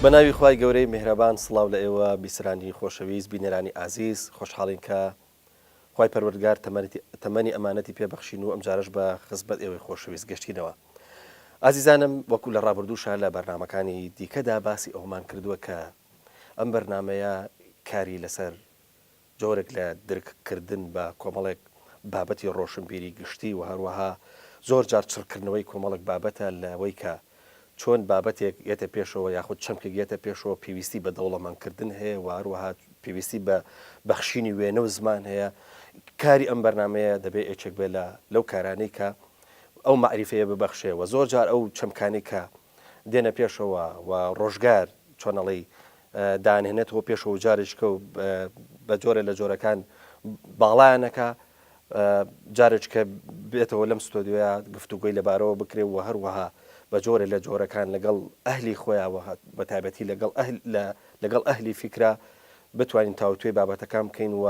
بەناوی خوای گەورەی میهرەبان سڵاو لە ئێوە بیسرانی خۆشەویست بینەرانی ئازیز خۆشحاڵین کە خوای پەروەردگار تەمەنی ئەمانەتی پێبەخشین و ئەمجارش بە خزمەت ئێوەی خۆشەویست گەشتینەوە. ئازیزانم وەکو لە ڕابردووشە لە بەرنمەکانی دیکەدا باسی ئەومان کردووە کە ئەم بەرنمەیە کاری لەسەر جۆرێک لە درککردن بە کۆمەڵێک بابەتی ڕۆشنبیری گشتی و هەروەها زۆر جار چڕکردنەوەی کۆمەڵک بابەتە لەوەی کە چۆن بابەتێک یەتە پێشەوە یاخود چەمکێک یەتە پێشەوە پێویستی بە دەوڵەمەندکردن هەیە و هەروەها پێویستی بە بەخشینی وێنە و زمان هەیە. کاری ئەم بەرنمەیە دەبێت ئێچێک بێ لەو کارانەی کە ئەو معریفەیە ببەخشێەوە. زۆر جار ئەو چەمکانی کە دێنە پێشەوە و ڕۆژگار چۆنەڵی دانهێنێتەوە پێشەوە جارێککە و بە جۆرە لە جۆرەکان باڵایانەکە جارێککە بێتەوە لەم ستۆدیۆیە گفتوگوی لەبارەوە بکرێ و هەروەها بە جۆرە لە جۆرەکان لەگەڵ ئەهلی خۆیانەوە بە تایبەتی لەگەڵ ئەهلی فیکرا بتوانین تاوتوێ بابەتەکان بکەین و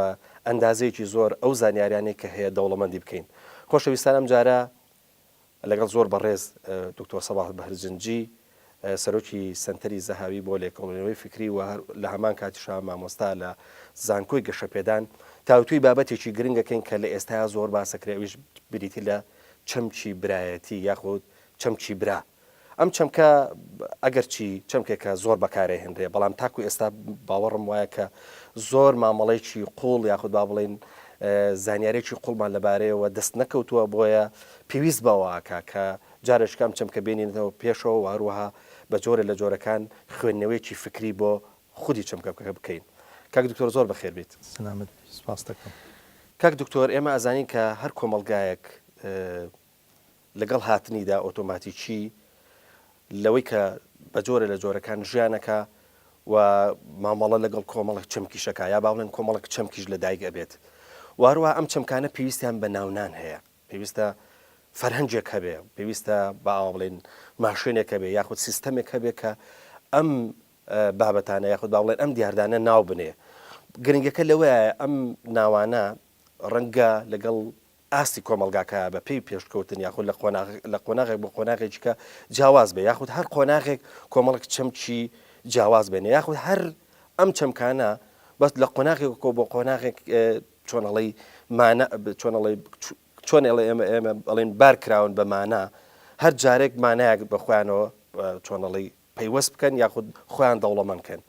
ئەندازەیەکی زۆر ئەو زانیاریانەی کە هەیە دەوڵەمەندی بکەین. خۆشەویستانم جارە لەگەڵ زۆر بەڕێز دکتۆر سەباح بەهرجنجی سەرۆکی سنتەری زەهاوی بۆ لێکۆڵینەوەی فکری و لە هەمان کاتیشا مامۆستا لە زانکۆی گەشەپێدان تاوتوی بابەتێکی گرنگەکەین کە لە ئێستایا زۆر باسەکرێویش بریتی لە چەمکی برایەتی یاخود چەمکی برا. ئەم چەمکە ئەگەرچی چەمکێکە زۆر بەکارێ هێنرێ بەڵام تاکو ئێستا باوەڕم وایە کە زۆر مامەڵێکی قوڵ یاخود با بڵێن زانیارێکی قوڵمان لەبارەیەوە دەست نەکەوتووە بۆیە پێویست بەوەکە کە جارشکام چەمکە بێنینەوە پێشەوە و هەروەها بە جۆرە لە جۆرەکان خوێندنەوەیکی فکری بۆ خودی چەمکەکە بکەین. کاک دکتۆر زۆر بەخێر بیت. سلامت سپاس دەکەم. کاک دکتۆر ئێمە ئازانین کە هەر کۆمەلگایەک لەگەڵ هاتنیدا ئۆتۆماتیکی لەوەی کە بە جۆرە لە جۆرەکان ژیانەکە و مامەڵە لەگەڵ کۆمەڵک چەمکیشەکە یا باڵێن کۆمەڵک چەمکیش لە دایک ئەبێت. واروها ئەم چەمکانە پێویستیان بە ناونان هەیە، پێویستە فەرهەنگێک هەبێ، پێویستە باڵێن ماشێنێک هەبێ یاخود سیستەمێک هەبێ کە ئەم بابەتانە یاخود باڵێن ئەم دیاردانە ناو بنێ. گرنگەکە لەوەیە ئەم ناوانە ڕەنگە لەگەڵ ئاستی کۆمەلگاکە بە پێی پێشکەوتن یاخود لە قۆناغێک بۆ قۆناغێکیکە جیاواز بێ یاخود هەر قۆناغێک کۆمەڵک چەمکی جیاواز بێنێ یاخود هەر ئەم چەمکانە بەس لە قۆناغێک بۆ قۆناغێک چۆنەڵی چۆنڵێ ئێمە بەڵێن بارکراون بە مانا هەر جارێک مانایەک بە خۆیانەوە چۆنەڵی پەیوەست بکەن یاخود خۆیان دەوڵەمەندکەن.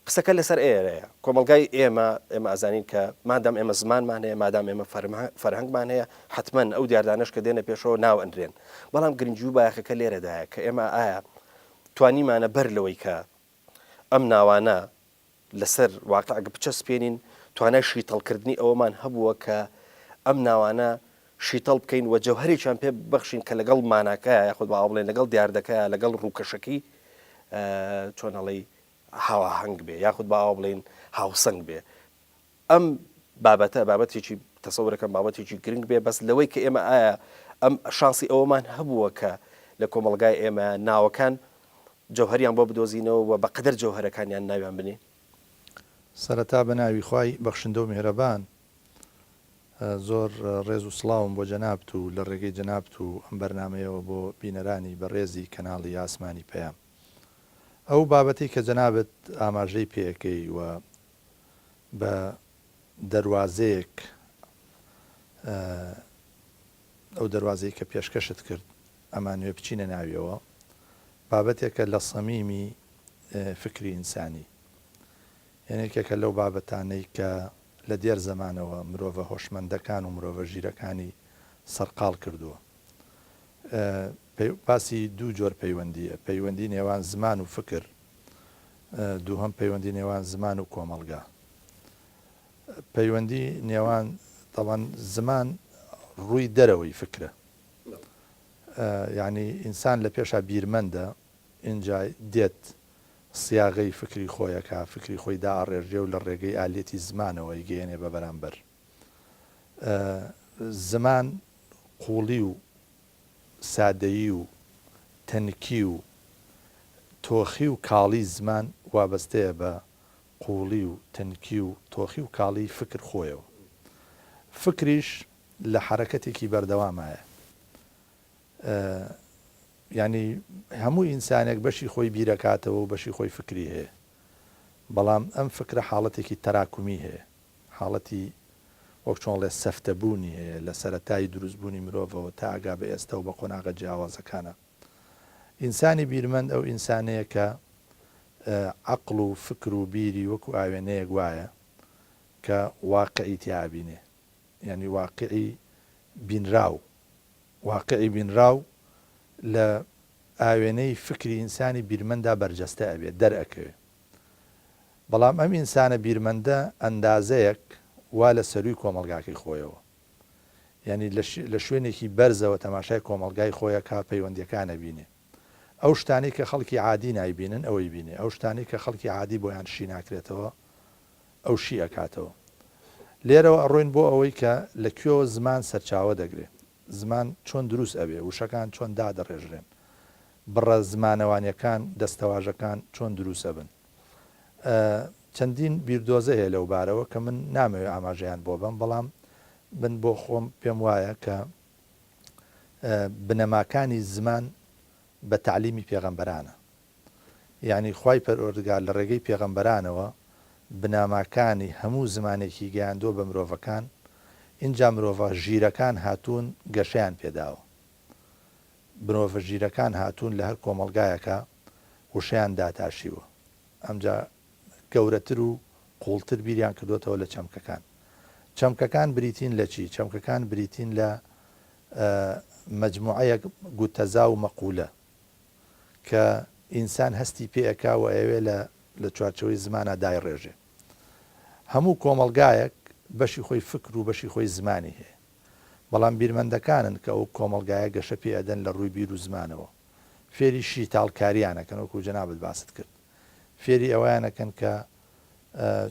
قسەکە لەسەر ئێرەیە کۆمەلگای ئێمە ئازانین کە مادام ئێمە زمانمان هەیە مادام ئێمە فەرهەنگمان هەیە حتمما ئەو دیاردانش کە دێنە پێشەوە ناو ئەندرێن. بەڵام گرنگی و بایەخەکە لێرەدایە کە ئێمە ئایا توانیمانە بەر لەوەی کە ئەم ناوانە لەسەر واقع بچەسپێنین توانای شیتەڵکردنی ئەوەمان هەبووە کە ئەم ناوانە شیتەڵ بکەین و جەوهەرێکیان پێ ببەخشین کە لەگەڵ ماناکەیە یاخود با بڵێن لەگەڵ دیاردەکەیە لەگەڵ ڕووکەشەکەی چۆنەڵی هاوەهەنگ بێ یاخود باوا بڵێن هاوسەنگ بێ. ئەم بابەتە بابەتێکی تەسەورەکەم بابەتێکی گرنگ بێ بەس لەوەی کە ئێمە ئایا ئەم شانسی ئەوەمان هەبووە کە لە کۆمەلگای ئێمە ناوەکان جەوهەریان بۆ بدۆزینەوە و بەقەدەر جەوهەرەکانیان ناویان بنێ. سەرەتا بە ناوی خوای بەخشندە و میهرەبان زۆر ڕێز و سڵاوم بۆ جەنابت و لە ڕێگەی جەنابت و ئەم بەرنمەیەوە بۆ بینەرانی بە ڕێزی کەناڵی ئاسمانی پەیام. ئەو بابەتی کە جەنابەت ئاماژەی پێەکەی و بە دەواازەیەک ئەو دەواازەی کە پێشکەشت کرد ئەمانوێ بچینە ناویەوە بابەتێکە لە سەمیمی فکری ئینسانی، یعنێکێکە لەو بابەتانەی کە لە دێر زەمانەوە مرۆڤە هۆشمەندەکان و مرۆڤە ژیرەکانی سەرقاڵ کردووە. باسی دوو جۆر پەیوەندیە، پەیوەندی نێوان زمان و فکر، دووهەم پەیوەندی نێوان زمان و کۆمەلگا. پەیوەندی نێوان تەوان زمان ڕووی دەرەوەی فکرە، یعنی ئینسان لە پێشا بیرمەندە اینجا دێت سیاغەی فکری خۆیەکە فکری خۆی داڕێژێ و لە ڕێگەی ئالێتی زمانەوەی گەێنێ بە بەرامبەر. زمان قوڵی و سادەیی و تەنکی و تۆخی و کاڵی زمان وابەستەیە بە قوڵی و تەنکی و تۆخی و کاڵی فکر خۆیەوە. فکریش لە حرەکەتێکی بەردەوامایە. ینی هەموو ئینسانێک بەشی خۆی بیرەکاتەوە و بەشی خۆی فکری هەیە بەڵام ئەم فکرە حاڵەتێکی تەراکمی هەیە حاڵەتی وەک چۆنڵێ سەفتەبوونی هەیە لە سەرەتای دروستبوونی مرۆڤەوە تا ئاگا بە ئێستا و بە قۆناغە جیاوازەکانە ئینسانی بیرمەند ئەو ئینسانەیە کە عەقڵ و فکر و بیری وەکو ئاوێنەیەک وایە کە واقعی تیابینێ یعنی واقعی بینراو لە ئاوێنەی فکری ئینسانی بیرمەندا بەرجەستە ئەبێت دەرئەکەوێ بەڵام ئەم ئینسانە بیرمەندە ئەندازەیەک وا لە سەروی کۆمەلگاکەی خۆیەوە یعنی لە شوێنێکی بەرزەوە تەماشای کۆمەلگای خۆیە کا پەیوەندیەکانە بینێ ئەو شتانی کە خەڵکی عادی نایبینن ئەوەی بینێ ئەو شتانی کە خەڵکی عادی بۆیان شی ناکرێتەوە ئەو شی ئەکاتەوە لێرەوە ئەڕۆین بۆ ئەوەی کە لەکوێوە زمان سەرچاوە دەگرێت زمان چۆن دروست ئەبێ وشەکان چۆن دادەڕێژرێن بڕە زمانەوانیەکان دەستەواژەکان چۆن دروستە بن چەندین بیردۆزە هەیە لەو بارەوە کە من نامەوێت ئاماژەیان بۆ بم بەڵام من بۆ خۆم پێم وایە کە بنەماکانی زمان بە تعلیمی پێغەمبەرانە یعنی خوای پەروەردگار لە ڕێگەی پێغەمبەرانەوە بناماکانی هەموو زمانێکی گەیاندۆ بە مرۆڤەکان اینجا مرۆڤە ژیرەکان هاتوون گەشەیان پێداوە مرۆڤە ژیرەکان هاتوون لە هەر کۆمەلگایەکە وشەیان داتاشیوە ئەمجا گەورەتر و قوڵتر بیریان کردوێتەوە لە چەمکەکان بریتین لە چی چەمکەکان بریتین لە مەجموعەیەک گوتەزا و مەقولە کە ئینسان هەستی پێەکا و ئەوێ لە چوارچەوەی زمانە دایڕێژێ هەموو کۆمەلگایەک بەشی خۆی فکر و بەشی خۆی زمانی هەیە بەڵام بیرمەندەکانن کە ئەو کۆمەلگایە گەشە پێ ئەدەن لە ڕووی بیر و زمانەوە فێری شیتاڵکاریانەکەن وەکو جەنابەت باست کرد فێری ئەویانەکەن کە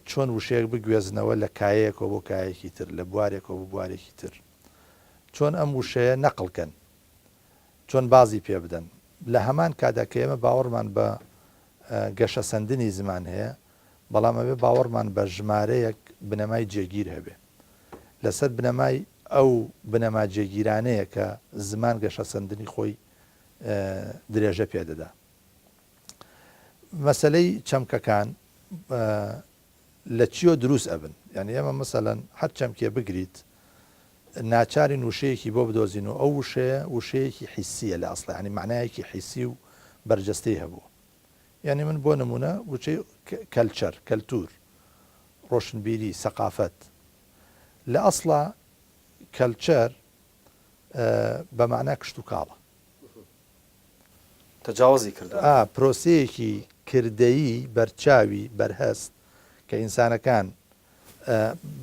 چۆن وشەیەک بگوێزنەوە لە کایەکەوە بۆ کایەکی تر لە بوارێکەوە بۆ بوارێکی تر چۆن ئەم وشەیە نەقڵکەن چۆن بازی پێ بدەن لە هەمان کادا کە ئێمە باوەڕمان بە گەشە سەندنی زمان هەیە بەڵام ئەوێ باوەڕمان بە ژمارەیەک بنەمای جێگیر هەبێ لەسەر بنەمای ئەو بنەما جێگیرانەیە کە زمان گەشە سەندنی خۆی درێژە پێدەدا مەسەلەی چەمکەکان لە چیۆ دروست ئەبن یعنی ئێمە مەسەلەن هەر چەمکێ بگریت ناچاری وشەیەکی بۆ بدۆزین و ئەو وشەیەکی حیسیە لە ئەسڵ ینی معنایەکی حیسی و بەرجەستەی هەبوو یعنی من بۆ نمونە وچەی کەلتور ڕۆشنبیری سەقافەت لە ئەسڵا کەلچەر بە معنای کشت و کاڵە تەجاوزی کرد پرۆسەیەکی کردەیی بەرچاوی بەرهەست کە ئینسانەکان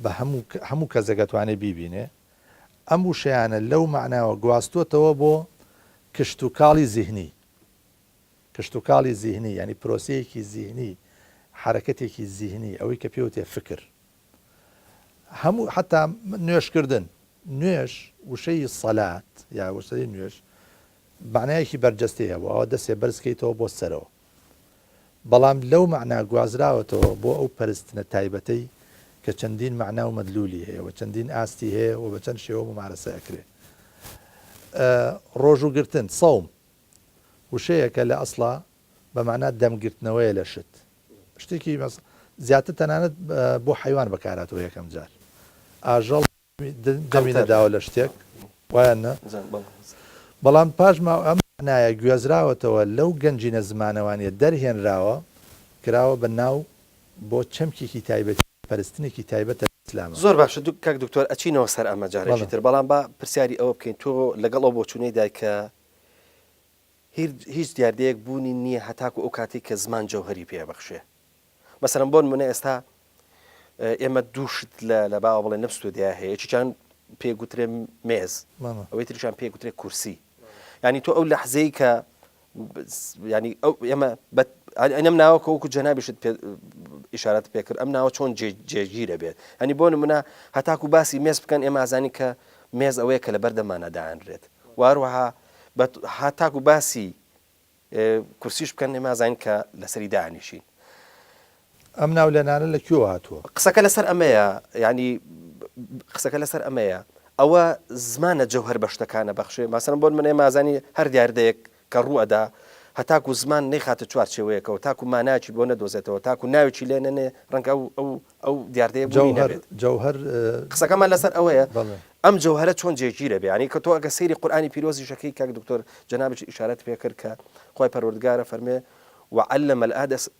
بە هەموو کەسێک دەتوانێت بیبینێ ئەم وشەیانە لەو معناوە گواستوتەوە بۆ کشت و کاڵی زیهنی ینی پرۆسەیەکی زیهنی حرەکەتێکی زیهنی ئەوەی کە پێوتێ فکر هەموو حتا نوێشکردن نوێش وشەی سەلات یا وشەی نوێش معنایەکی بەرجەستەی هەبوو ئەوە دەستێ بەرزکەیتەوە بۆ سەرەوە بەڵام لەو معنا گوازراوەتەوە بۆ ئەو پەرستنە تایبەتەی کە چەندین معنا و مەدلولی هەیە و چەندین ئاستی هەیە و بە چەند شێوە ممارەسە ئەکرێ ڕۆژوگرتن سەوم وشەیەکە لە ئەسڵا بە معنا دەمگرتنەوەیە لە شت شتێکی زیاتر تەنانەت بۆ حیوان بەکاراتەوە یەکەم جار ئاژەڵ دەمینەداوە لە شتێک وایە بەڵام پاشما ئەم معنایە گوێزراوەتەوە لەو گەنجینە زمانەوانیە دەرهێنراوە کراوە بە ناو بۆ چەمکێکی تایبەت پەرستنێکی تایبەتە ئیسلامە زۆر باشە کاک دکتۆر ئەچینەوە سەر ئەمە جارێکی تر بەڵام بە پرسیاری ئەوە بکەین تۆ لەگەڵ ئەو بۆ چوونەیدا کە هیچ دیاردەیەک بوونی نییە هەتاکو ئەو کاتی کە زمان جەوهەری پێبەخشێ مەسەلەن بۆ نمونە ئێستا ئێمە دووشت لە باوە بڵێ نەفستودیا هەیە چیان پێگوترێ مێز ئەوەی تریشان پێگوترێ کورسی ینی تۆ ئەو لەحزەی کە ینی ئەو ئێمە ئەم ناوەکە وەکو جەنابیشت ئیشارەت پێکرد ئەم ناوە چۆن جێگیرە بێت ئەنی بۆ نمونە هەتاکو باسی مێز بکەن ئێمە ئازانی کە مێز ئەوەیە کە لە بەردەمانە داهێنرێت واروەها هەتاکو باسی کورسیش بکەن ئێمە ئازانین کە لەسەری دانیشین ئەم ناو لەنانە لە کوێ هاتووە قسەکە لەسەر ئەمەیە ینی قسەکە لەسەر ئەمەیە ئەوە زمانە جەوهەر بە شتەکانە بەخشێ ماسەن بۆن من ئێمە ئازانی هەر دیاردەیەک کە ڕوئەدا هەتاکو زمان نەیخاتە چوارچێوەیەکەوە تاکو ماناچی بۆ نەدۆزێتەوە تاکو ناوێکی لێ نەنێ ڕەنگە ئەو دیاردەیە بوونی نەبێت. جەوهەر قسەکەمان لەسەر ئەوەیە ئەم جەوهەرە چۆن جێگیرە بێ، ینی کە تۆ ئەگە سەیری قورئانی پیرۆزی شەکەی کاک دکتۆر جەنابی ئیشارەت پێ کرد کە خۆی پەروەردگارە فەرمێ وعلم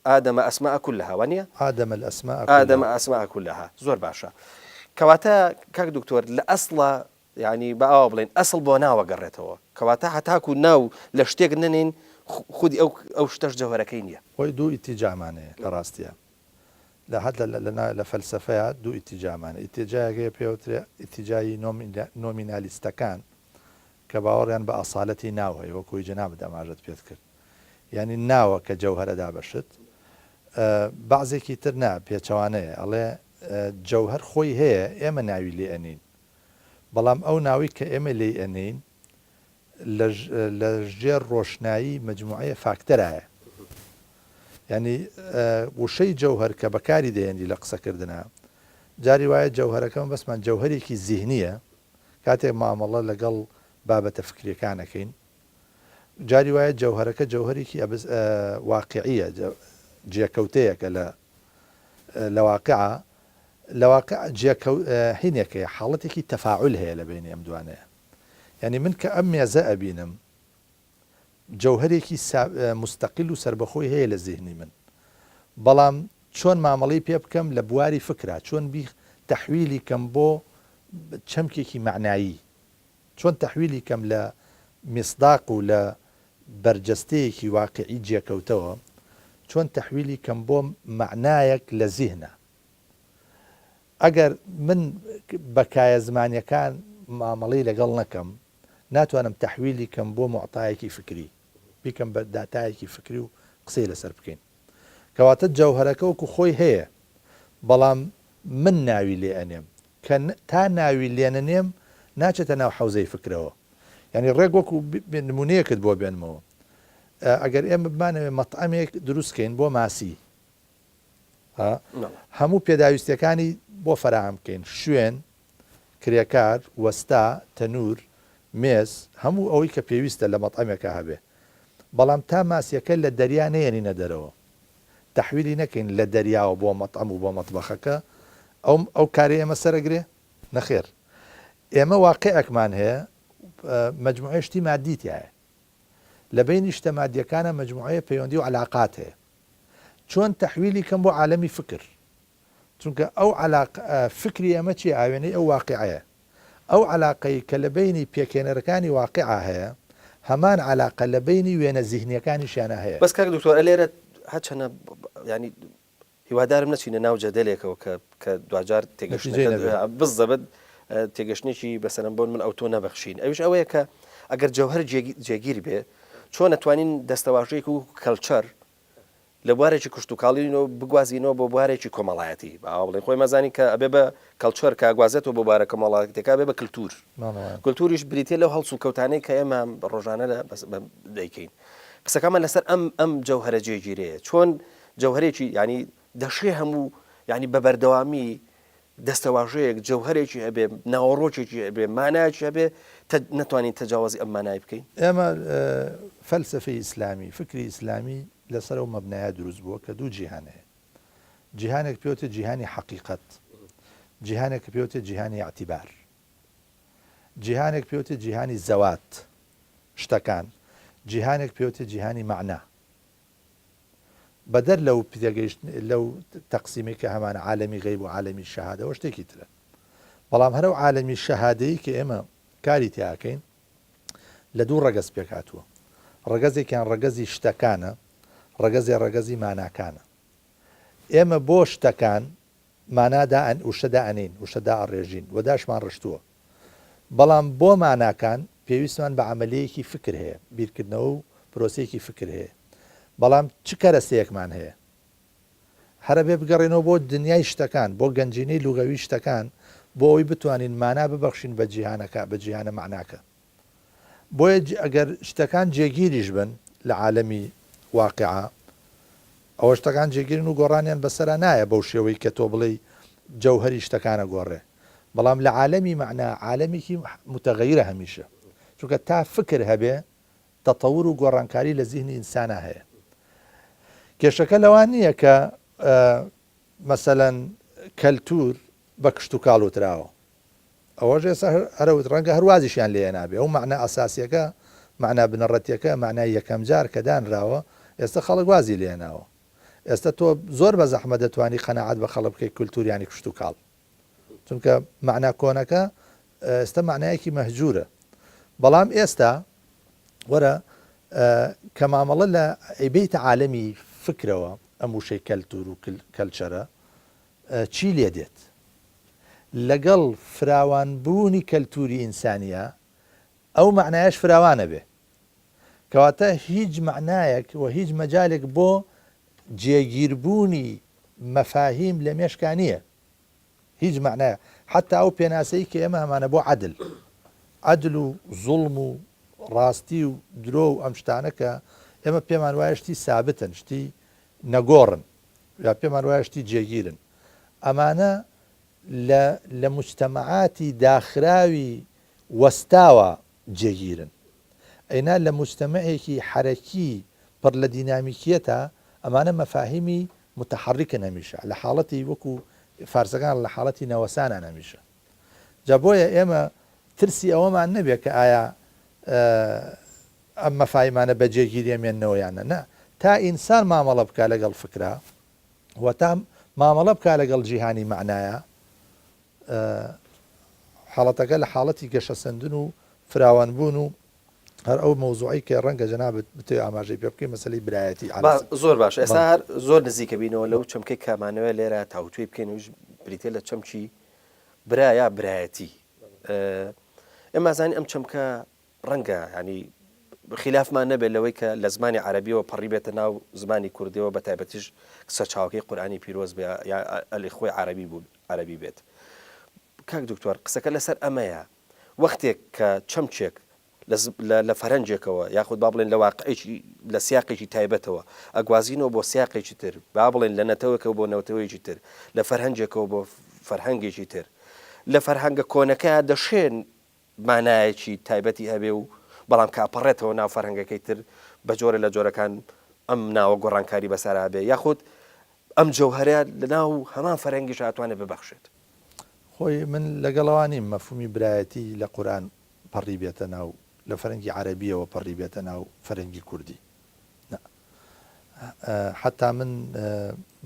آدم أسماء كلها وانيا آدم أسماء كلها زور باشا كواتا كاك دكتور لأصلا يعني بقى بلين أصل بوناوة قريتها كواتا حتاكو ناو لشتيق ننين خودي أو شتاش جوهركينيا ويدو اتجاه معنى لراستيا لحد لنا لفلسفة دو اتجاه معنى اتجاه بيوتري اتجاه نوميناليستكان كباوريان بأصالتي ناوهي وكوي جناب داماجت بيذكر يعني ناوە کە جەوهرە دابەشت بەعزێکی تر نا پێچەوانەیە ئەڵێ جەوهەر خۆی هەیە ئێمە ناوی لێ ئەنین بەڵام ئەو ناوی کە ئێمە لێ ئەنین لە ژێر ڕۆشنایی مجموعەیە فاکتەرایە ینی وشەی جەوهەر کە بەکاری دێنی لە قسەکردنا جاری وایە جەوهرەکەم بەسمان جەوهرێکی زیهنیە کاتێک مامەڵە لەگەڵ بابەتە فکریەکانەکەین جاری وایە جەوهرەکە جەوهرێکی واقعیە جێکەوتەیەکە لە واقع هینێکەیە حاڵەتێکی تەفاعل هەیە لە بینی ئەم دوانەیە ینی من کە ئەم مێزە ئەبینم جەوهرێکی مستەقیل و سربەخۆی هەیە لە زیهنی من بەڵام چۆن مامەڵی پێ بکەم لە بواری فکرە چۆن تەحویلی کەم بۆ چەمکێکی معنایی چۆن تەحویلی کەم لە مصداق و لە بەرجەستەیەکی واقعی جێکەوتەوە چۆن تەحویلی کەم بۆ معنایەک لە زیهنە ئەگەر من بەکایە زمانیەکان مامەڵی لەگەڵ نەکەم ناتوانم تەحویلی کەم بۆ معتایەکی فکری بیکەم بە داتایەکی فکری و قسەی لەسەر بکەین کەواتە جەوهرەکە وەکو خۆی هەیە بەڵام من ناوی لێ ئەنێم کە تا ناوی لێنەنێم ناچێتە ناو حەوزەی فکرەوە ینی ڕێک وەکو نمونەیەکت بۆ بێنمەوە ئەگەر ئێمە بمانەوێ مەطعەمێک دروستکەین بۆ ماسی هەموو پێداویستەکانی بۆ فەراهم بکەین شوێن کرێکار وەستا تەنور مێز هەموو ئەوەی کە پێویستە لە مەطعەمێکە هەبێ بەڵام تا ماسیەکە لە دەریا نێنینە دەرەوە تەحویلی نەکەین لە دەریاوە بۆ مەطعەم و بۆ مەطبەخەکە ئەو کارێ ئێمە سەرەگرێ نەخێر ئێمە واقعەکمان هەیە مجموعە شتی مادیتیایە لە بینی شتە مادیەکانە مجموعەیە پەیوەندی و علاقات هەیە چۆن تەحویلی کەم بۆ عالەمی فکر چونکە ئەو فکری ئەمە چی ئاوێنەی ئەو واقعەیە ئەو علاقەی کە لە بینی پێکێنەرەکانی واقعە هەیە هەمان علاقە لە بینی وێنە زیهنیەکانیشیانە هەیە بەس کاک دکتۆر لێرە هەچەنە ینی هیوادارم نەچینە ناو جەدەلێکەوە کە دوجار تێگەشتنەکە بزەبت تێگەشتێکی بەسەرم بۆن من ئەو تۆ نەبەخشین ئەوش ئەوەیە کە ئەگەر جەوهەر جێگیر بێ چۆن نەتوانین دەستەواژەیەک و کەلچەر لە بوارێکی کشتتوکاڵینەوە بگوازینەوە بۆ بوارێکی کۆمەڵایەتی باوا بڵێن خۆی مەزانی کە ئەبێ بە کەلچەر کاگوازێتەوە بۆ بارە کۆمەڵایەتێکا بێ بە کللتور کللتوریش بریتێ لەو هەڵسو کەوتانەی کە ئێمە ڕۆژانە دەیکەین قسەکەمان لەسەر ئەم جەوهەرە جێگیرەیە چۆن جەوهرێکی ینی دەشێ هەموو ینی بە بەردەوامی دەستەواژەیەک جەوهرێکی هەبێ ناوەڕۆکێکی هەبێ مانایکی هەبێ نتوانین تەجاوازی ئەم مانای بکەین ئێمە فەلسفەی ئیسلامی فکری ئیسلامی لەسەر و مەبنایە دروست بووە کە دوو جیهان هەیە جیهانێک پێوتە جیهانی حەقیقەت جیهانێک پێوتە جیهانی اعتیبار جیهانێک پێوتە جیهانی زەوات شتەکان جیهانێک پێوتە جیهانی معنا بەدەر لەو پێگەیشت لەو تەقسیمی کە هەمان عالەمی غەیب و عالەمی شەهادەوە شتێکی ترە بەڵام هەرو عالەمی شەهادەیی کە ئێمە کاری تیاکەین لە دوو ڕەگەز پێکاتووە ڕەگەزێکیان ڕەگەزی شتەکانە ڕەگەزی ماناکانە ئێمە بۆ شتەکان مانادا وشەدا ئەنین وشەدا ئەڕێژین وەداشمان ڕشتووە بەڵام بۆ ماناکان پێویستمان بە عملیەیەکی فکر هەیە بیرکردنەوە و پرۆسەیەکی فکر هەیە بەڵام چ کەرەسەیەکمان هەیە هەرە بێ بگەڕێنەوە بۆ دنیای شتەکان بۆ گەنجینەی لوگەوی شتەکان بۆ ئەوی بتوانین مانا ببەخشین بە جیهانەکە بە جیهانە معناکە بۆیە ئەگەر شتەکان جێگیریش بن لە عالەمی واقعە ئەوە شتەکان جێگیرن و گۆڕانیان بەسەرا نایە بەو شێوەی کە تۆ بڵێ جەوهەری شتەکانە گۆڕێ بەڵام لە عالەمی معنا عالەمێکی متەغەیرە هەمیشە چونکە تا فکر هەبێ تەتەور و گۆڕانکاری لە زیهنی ئینسانە هەیە. کێشەکە لەوان نییە کە مەسەلەن کەلتور بە کشت و کاڵوتراوە، ئەوەش ئێستا هەرەوت ڕەنگە هەروازیشیان لێ نابێ. ئەو معنە ئاساسیەکە، معنە بنەڕەتیەکە، معنای یەکەم جار کە دانراوە ئێستا خەڵک وازی لێناوە. ئێستا تۆ زۆر بە زەحمە دەتوانی قەنەعەت بە خەڵک بکەی کولتوریانی کشت و کاڵ، چونکە معنە کۆنەکە ئێستا معنایەکی مەهجورە. بەڵام ئێستا وەرە کە مامەڵە لە ئەیبەیتە عالەمی فکرەوە ئەم وشەی کەلتور و کەلچەرە چی لێ دێت لەگەڵ فراوانبوونی کەلتوری ئینسانیە، ئەو معنایش فراوانە بێ، کەواتە هیچ معنایەک و هیچ مەجالێک بۆ جێگیربوونی مەفاهیم لە مێشکانیە، هیچ معنایە. حتا ئەو پێناسەی کە ئێمە هەمانە بۆ عەدل و زوڵم و ڕاستی و درۆ و ئەم شتانەکە ئێمە پێمان وایە شتی سابتن، شتی نەگۆڕن، یا پێمان وایە شتی جێگیرن. ئەمانە لە مجتەمەعاتی داخراوی وەستاوە جێگیرن. ئەینا لە مجتەمەعێکی حەرەکی پڕ لە دینامیکیەتە ئەمانە مەفاهیمی متحرکن هەمیشە، لە حاڵەتی وەکو فارسەکان لە حاڵەتی نەوەسانان هەمیشە. جا بۆیە ئێمە ترسی ئەوەمان نەبێت کە ئایا ئەم مەفاهیمانە بەجێگیری ئەمێننەوەیانە، نە، تا ئینسان مامەڵە بکە لەگەڵ فکرا و تا مامەڵە بکە لەگەڵ جیهانی معنایە، حاڵەتەکە لە حاڵەتی گەشەسەندن و فراوانبوون و هەر ئەو مەوزوعی کە ڕەنگە جەنابەت بتوێ ئاماژەی پێ بکەی مەسەلەی برایەتی. زۆر باش. ئێستا هەر زۆر نزیکە بینەوە لەو چەمکەی کامانەوە لێرە تاوتوێ بکەین وش بریتێ لە چەمچی برایە برایەتی. ئێمە زانی ئەم چەمکە ڕەنگە ینی خلافمان نەبێت لەوەی کە لە زمانی عەرەبیەوە پەڕی بێتە ناو زمانی کوردیەوە بە تایبەتیش قسە چاوکەی قورئانی پیرۆز بێ یا ئەلیخۆی عەرەبی بێت. کاک دکتۆر قسەکە لەسەر ئەمەیە، وەختێک کە چەمچێک لە فەرەنجێکەوە یاخود با بڵێن لە واقعێکی لە سیاقێکی تایبەتەوە ئەگوازینەوە بۆ سیاقێکی تر، با بڵێن لە نەتەوەکەوە بۆ نەوتەوەیەکی تر، لە فەرهەنجێکەوە بۆ فەرهەنگێکی تر، لە فەرهەنگە کۆنەکە دەشێن مانایەکی تایبەتی هەبێ و بەڵام کاپەڕێتەوە ناو فەرهەنگەکەی تر بە جۆرە لە جۆرەکان ئەم ناوە گۆڕانکاری بەسەرا بێ، یاخود ئەم جەوهەرە لە ناو هەمان فەرهەنگیش ئاتوانێت ببەخشێت. خۆی من لەگەڵەوانی مەفهومی برایەتی لە قورئان پەڕی بێتە ناو، لە فەرەنگی عەرەبیەوە پەڕی بێتە ناو فەرەنگی کوردی. حتا من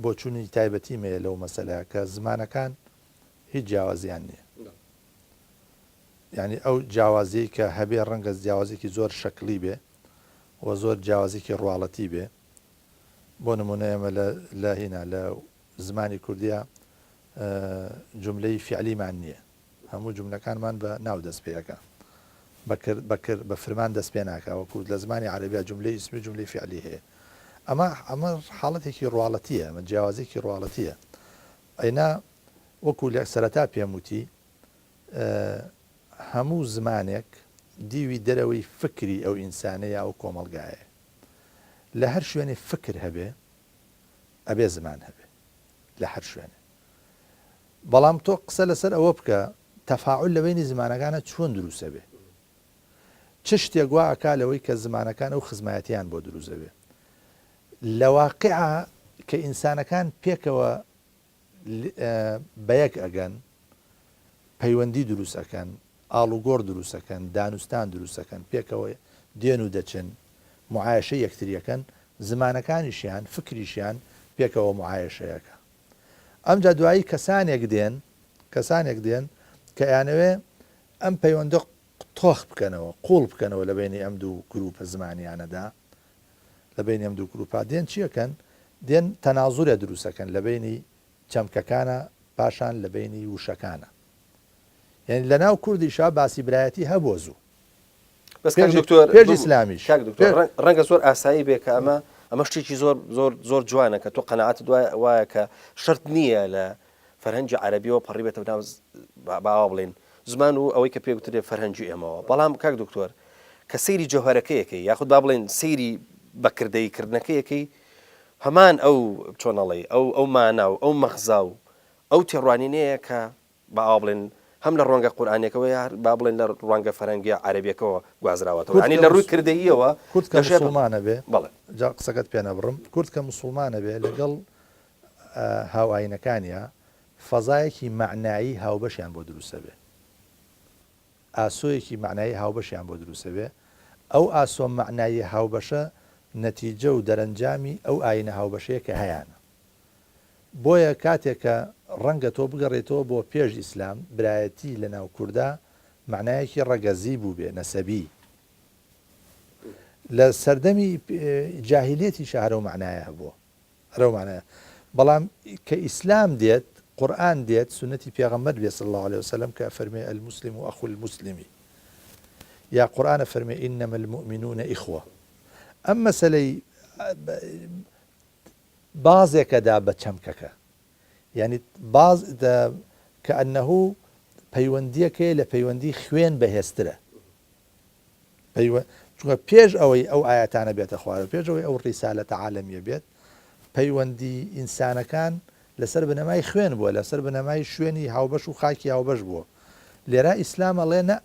بۆ چوونی تایبەتی مەیە لەو مەسەلەیە کە زمانەکان هیچ جیاوازیان نییە، یعنی ئەو جیاوازی کە هەبێ ڕەنگە جیاوازێکی زۆر شەکلی بێ و زۆر جیاوازێکی ڕواڵەتی بێ. بۆ نمونە ئێمە لە هینا لە زمانی کوردیە جملەی فعلیمان نییە، هەموو جملەکانمان بە ناو دەست پێەکە، بە فرمان دەست پێ ناکە، وەکو لە زمانی عەرەبیە جملەی ئیسمی جملەی فعلی هەیە. ئەمە حاڵەتێکی ڕواڵەتیە، ئەمە جیاوازێکی ڕواڵەتیە. ئەینا وەکو لە سەرەتا پێم وتی هەموو زمانێک دیوی دەرەوەی فکری ئەو ئینسانەیە ئەو کۆمەڵگایە، لە هەر شوێنێ فکر هەبێ ئەبێ زمان هەبێ لە هەر شوێنێ. بەڵام تۆ قسە لەسەر ئەوە بکە تەفاعول لە بینی زمانەکانە چۆن دروستە بێ، چ شتێک وا ئەکا لەوەی کە زمانەکان ئەو خزمایەتیان بۆ دروستە بێ. لە واقعە کە ئینسانەکان پێکەوە بەیەک ئەگەن، پەیوەندی دروستەکەن، ئاڵوگۆڕ دروستەکەن، دانوستان دروستەکەن، پێکەوە دێن و دەچن، معایشە یەکتریەکەن، زمانەکانیشیان فکریشیان پێکەوە معایشەیەەکە. ئەمجا دوایی کەسانێک دێن کە یانەوێ ئەم پەیوەندە تۆخ بکەنەوە، قوڵ بکەنەوە لە بینی ئەم دوو گروپە زمانیانەدا، لە بینی ئەم دوو گروپا دێن چیەکەن؟ دێن تەنازورە دروستەکەن لە بینی چەمکەکانە پاشان لە بینی وشەکانە. یعنی لە ناو کوردیشا باسی برایەتی هەبوو زوو پێش ئیسلامیش. ڕەنگە زۆر ئاسایی بێ کە ئەمە شتێکی زۆر جوانە کە تۆ قەنەعەت وایە کە شرط نییە لە فەرهەنگی عەرەبیەوە پەڕی بێتە ناو باوا بڵێن زمان و ئەوەی کە پێ گوترێ فەرهەنگی ئێمەوە. بەڵام کاک دکتۆر کە سەیری جەوهەرەکەیەکەی یاخود با بڵێن سەیری بەکردەییکردنەکەیەکەی هەمان ئەو چۆنەڵی ئەو مانا و ئەو مەغزا و ئەو تێڕوانینەیە کە باوا بڵێن هەم لە ڕوانگە قورئانیەکەوە یا با بڵێن لە ڕوانگە فەرەنگی عەرەبیەکەوە گوازراوەتەوە ینی لە ڕووی کردەییەوە کورد کە مسلمانە بێ بەڵێ جا قسەکەت پێ نەبڕم کورد کە مسلمانە بێ لەگەڵ هاوئینەکانیە فەزایەکی معنایی هاوبەشیان بۆ دروستە بێ ئاسۆیەکی معنایی هاوبەشیان بۆ دروستە بێ ئەو ئاسۆ معنایی هاوبەشە نەتیجە و دەرەنجامی ئەو ئاینە هاوبەشەیە کە هەیەە بۆیە کاتێک کە ڕەنگە تۆ بگەڕێتەوە بۆ پێش ئیسلام برایەتی لە ناو کووردا معنایەکی ڕەگەزی بوو بێ نەسەبی لە سەردەمی جاهیلێتی شەهرە و معنایە هەبووە هەرە معنایە بەڵام کە ئیسلام دێت قورئان دێت سنەتی پێغەمبەر بێ صلی الله عليه وسلم کە فەرمێ المسلم أخو المسلم یا قورئانە فەرمێ إنما المؤمنون إخوة ئەم مەسەلەی بازێکەدا بە چەمکەکە یعنی باز کە ئەنەهوو پەیوەندیەکەی لە پەیوەندی خوێن بەهێزترە چونکە پێش ئەوەی ئەو ئاەتانە بێتە خوارە پێش ئەوەی ئەو ڕیسالەتە عالەمیە بێت پەیوەندی ئینسانەکان لەسەر بنەمای خوێن بووە لەسەر بنەمای شوێنی هاوبەش و خاکی هاوبەش بووە لێرە ئیسلام ئەڵێ نە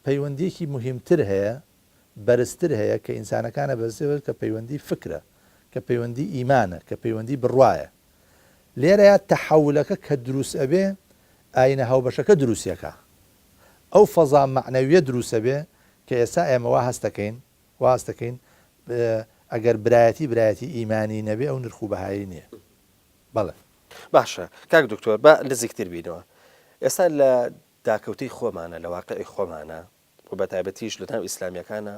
پەیوەندیەکی مهمتر هەیە بەرزتر هەیە کە ئینسانەکانە بەزێت کە پەیوەندی فکرە کە پەیوەندی ئیمانە کە پەیوەندی بڕواایە لێرەیە تەحەولەکە کە دروست ئەبێ ئاینە هاوبەشەکە دروستیەکە ئەو فەزا معنەویە دروستە بێ کە ئێستا ئێمەوە هەستەکەین ئەگەر برایەتی ئیمانی نەبێ ئەو نرخ و بەهایی نییە بەڵێ باشە کاک دکتۆر بە نزیکتر بینەوە ئێستا لە داکەوتەی خۆمانە لە واقعی خۆمانە و بە تایبەتیش لە ناو ئیسلامیەکانە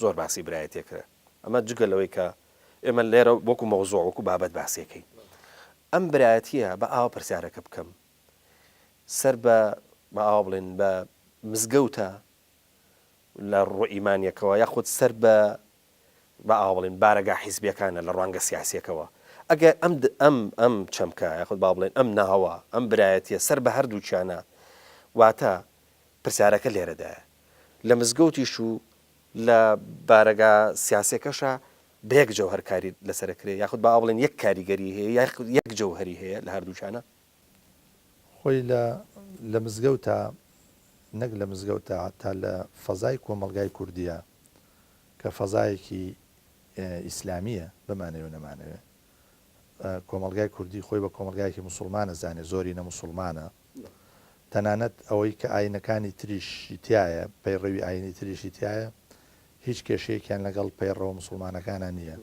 زۆر باسی برایەتێکرا ئەمە جگە لەوەی کە ئێمە لێرە وەکو مەوزوع وەکو بابەت باسیەکەی ئەم برایەتیە بە ئاوا پرسیارەکە بکەم سەر بە ئاوا بڵێن بە مزگەوتە لە ڕوو ئیمانیەکەوە یاخود سەر بە ئاوا بڵێن بارەگا حیزبیەکانە لە ڕوانگە سیاسیەکەوە ئەگەر ئەم چەمکە یاخود با بڵێن ئەم ناوە ئەم برایەتیە سەر بە هەردووچیانە واتە پرسیارەکە لێرەدایە لە مزگەوتیش و لە بارەگا سیاسەکەشە بەیەک جەوهەر کاری لەسەرکرێ یاخود با بڵێن یەک کاریگەری هەیە یەک جەوهەری هەیە لە هەردووچانە خۆی لە مزگەوتە نەک لە مزگەوتە تا لە فەزای کۆمەلگای کوردیە کە فەزایەکی ئیسلامیە بمانەوە نەمانەوێ کۆمەلگای کوردی خۆی بە کۆمەلگایەکی مسلمانە زانێ زۆری نەموسڵمانە تەنانەت ئەوەی کە ئاینەکانی تریشی تایە پەیڕەوی ئاینی تریشی تایە هیچ کێشەیەکیان لەگەڵ پەیڕەوە مسلمانەکانە نییە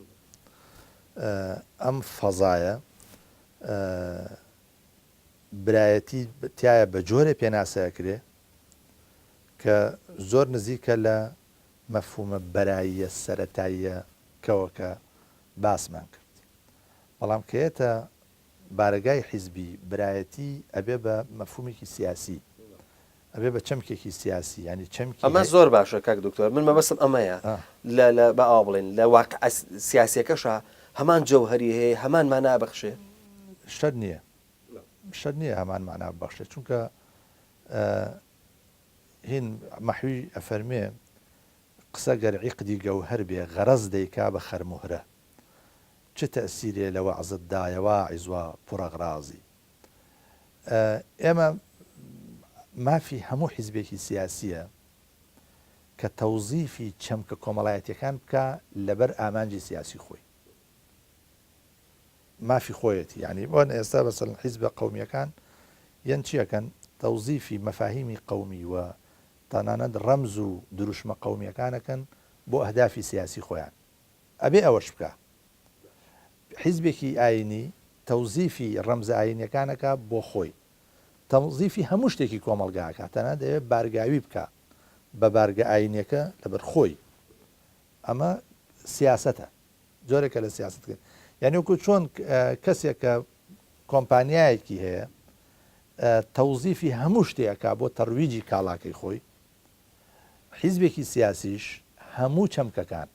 ئەم فەزایە برایەتی تایە بە جۆرە پێناسەکرێ کە زۆر نزیکە لە مەفهومە بەراییە سەرەتاییە کەوەکە باسمان کرد بەڵام کەیەتە بارگای حیزبی برایەتی ئەبێ بە مەفهومێکی سیاسی ئەبێ بە چەمکێکی سیاسی ینی چەمکی ئەمە زۆر باشە کاک دکتۆر من مەبەستم ئەمەیە لە بە ئاوا بڵێن لە واقع سیاسیەکەشە هەمان جەوهەری هەیە هەمان مانا بەخشێ شەر نییە هەمان مانا بەخشێت چونکە هین مەحوی ئەفەرمێ قسە گەر عیقدی گەوهەر بێ غەرەز دەیکا بە خەرموهرە چ تەسیرێ لە وەعزتدایەوە عیزوە پوڕەغرازی ئێمە مافی هەموو حیزبێکی سیاسیە کە تەوزیفی چەمکە کۆمەڵایەتیەکان بکە لەبەر ئامانجی سیاسی خۆی مافی خۆیەتی ینی بۆن ئێستا بەسەڵەن حیزبە قەومیەکان یەن چیەکەن تەوزیفی مەفاهیمی قەومی و تەنانەت ڕەمز و دروشمە قەومیەکانەکەن بۆ ئەهدافی سیاسی خۆیان ئەبێ ئەوەش بکە حیزبێکی ئاینی تەوزیفی ڕەمزە ئاینیەکانەکە بۆ خۆی تەوزیفی هەموو شتێکی کۆمەلگاکە تەنانەت دەوێت بارگاوی بکە بە بارگە ئاینیەکە لەبەر خۆی ئەمە سیاسەتە جۆرێکە لە سیاستکرد یعنی وەکو چۆن کەسێک کە کۆمپانیایەکی هەیە تەوزیفی هەموو شتێکە بۆ تەڕویجی کاڵاکەی خۆی حیزبێکی سیاسیش هەموو چەمکەکان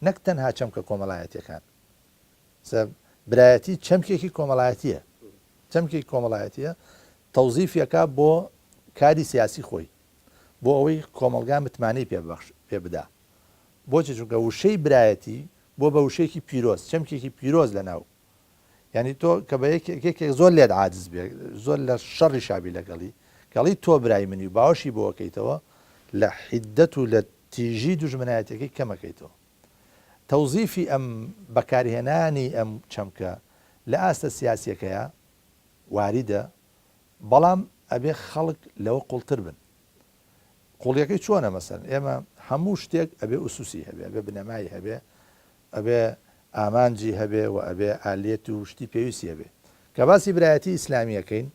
نەک تەنها چەمکە کۆمەڵایەتیەکان برایەتی چەمکێکی کۆمەڵایەتیە چەمکێکی کۆمەڵایەتیە تەوزیفیەکە بۆ کاری سیاسی خۆی بۆ ئەوەی کۆمەلگا متمانەی پێ بدا بۆچی چونکە وشەی برایەتی بۆ بە وشەیەکی پیرۆز چەمکێکی پیرۆز لە ناو ینی تۆ کە بە یەکێک زۆر لێت عاجز بێ زۆر لە شەڕی شابی لەگەڵی کە کەڵی تۆ برای منی و باوەشی بۆکەیتەوە لە حیدەت و لە تیژی دوژمنایەتەکەی کەمەکەیتەوە. تەوزیفی ئەم بەکارهێنانی ئەم چەمکە لە ئاستە سیاسیەکەیە واریدە، بەڵام ئەبێ خەڵک لەوە قوڵتر بن. قوڵیەکەی چۆنە؟ مەسەن ئێمە هەموو شتێک ئەبێ ئوسوسی هەبێ، ئەبێ بنەمای هەبێ، ئەبێ ئامانجی هەبێ و ئەبێ ئالێت و شتی پێویستی هەبێ. کە باسی برایەتی ئیسلامیەکەین،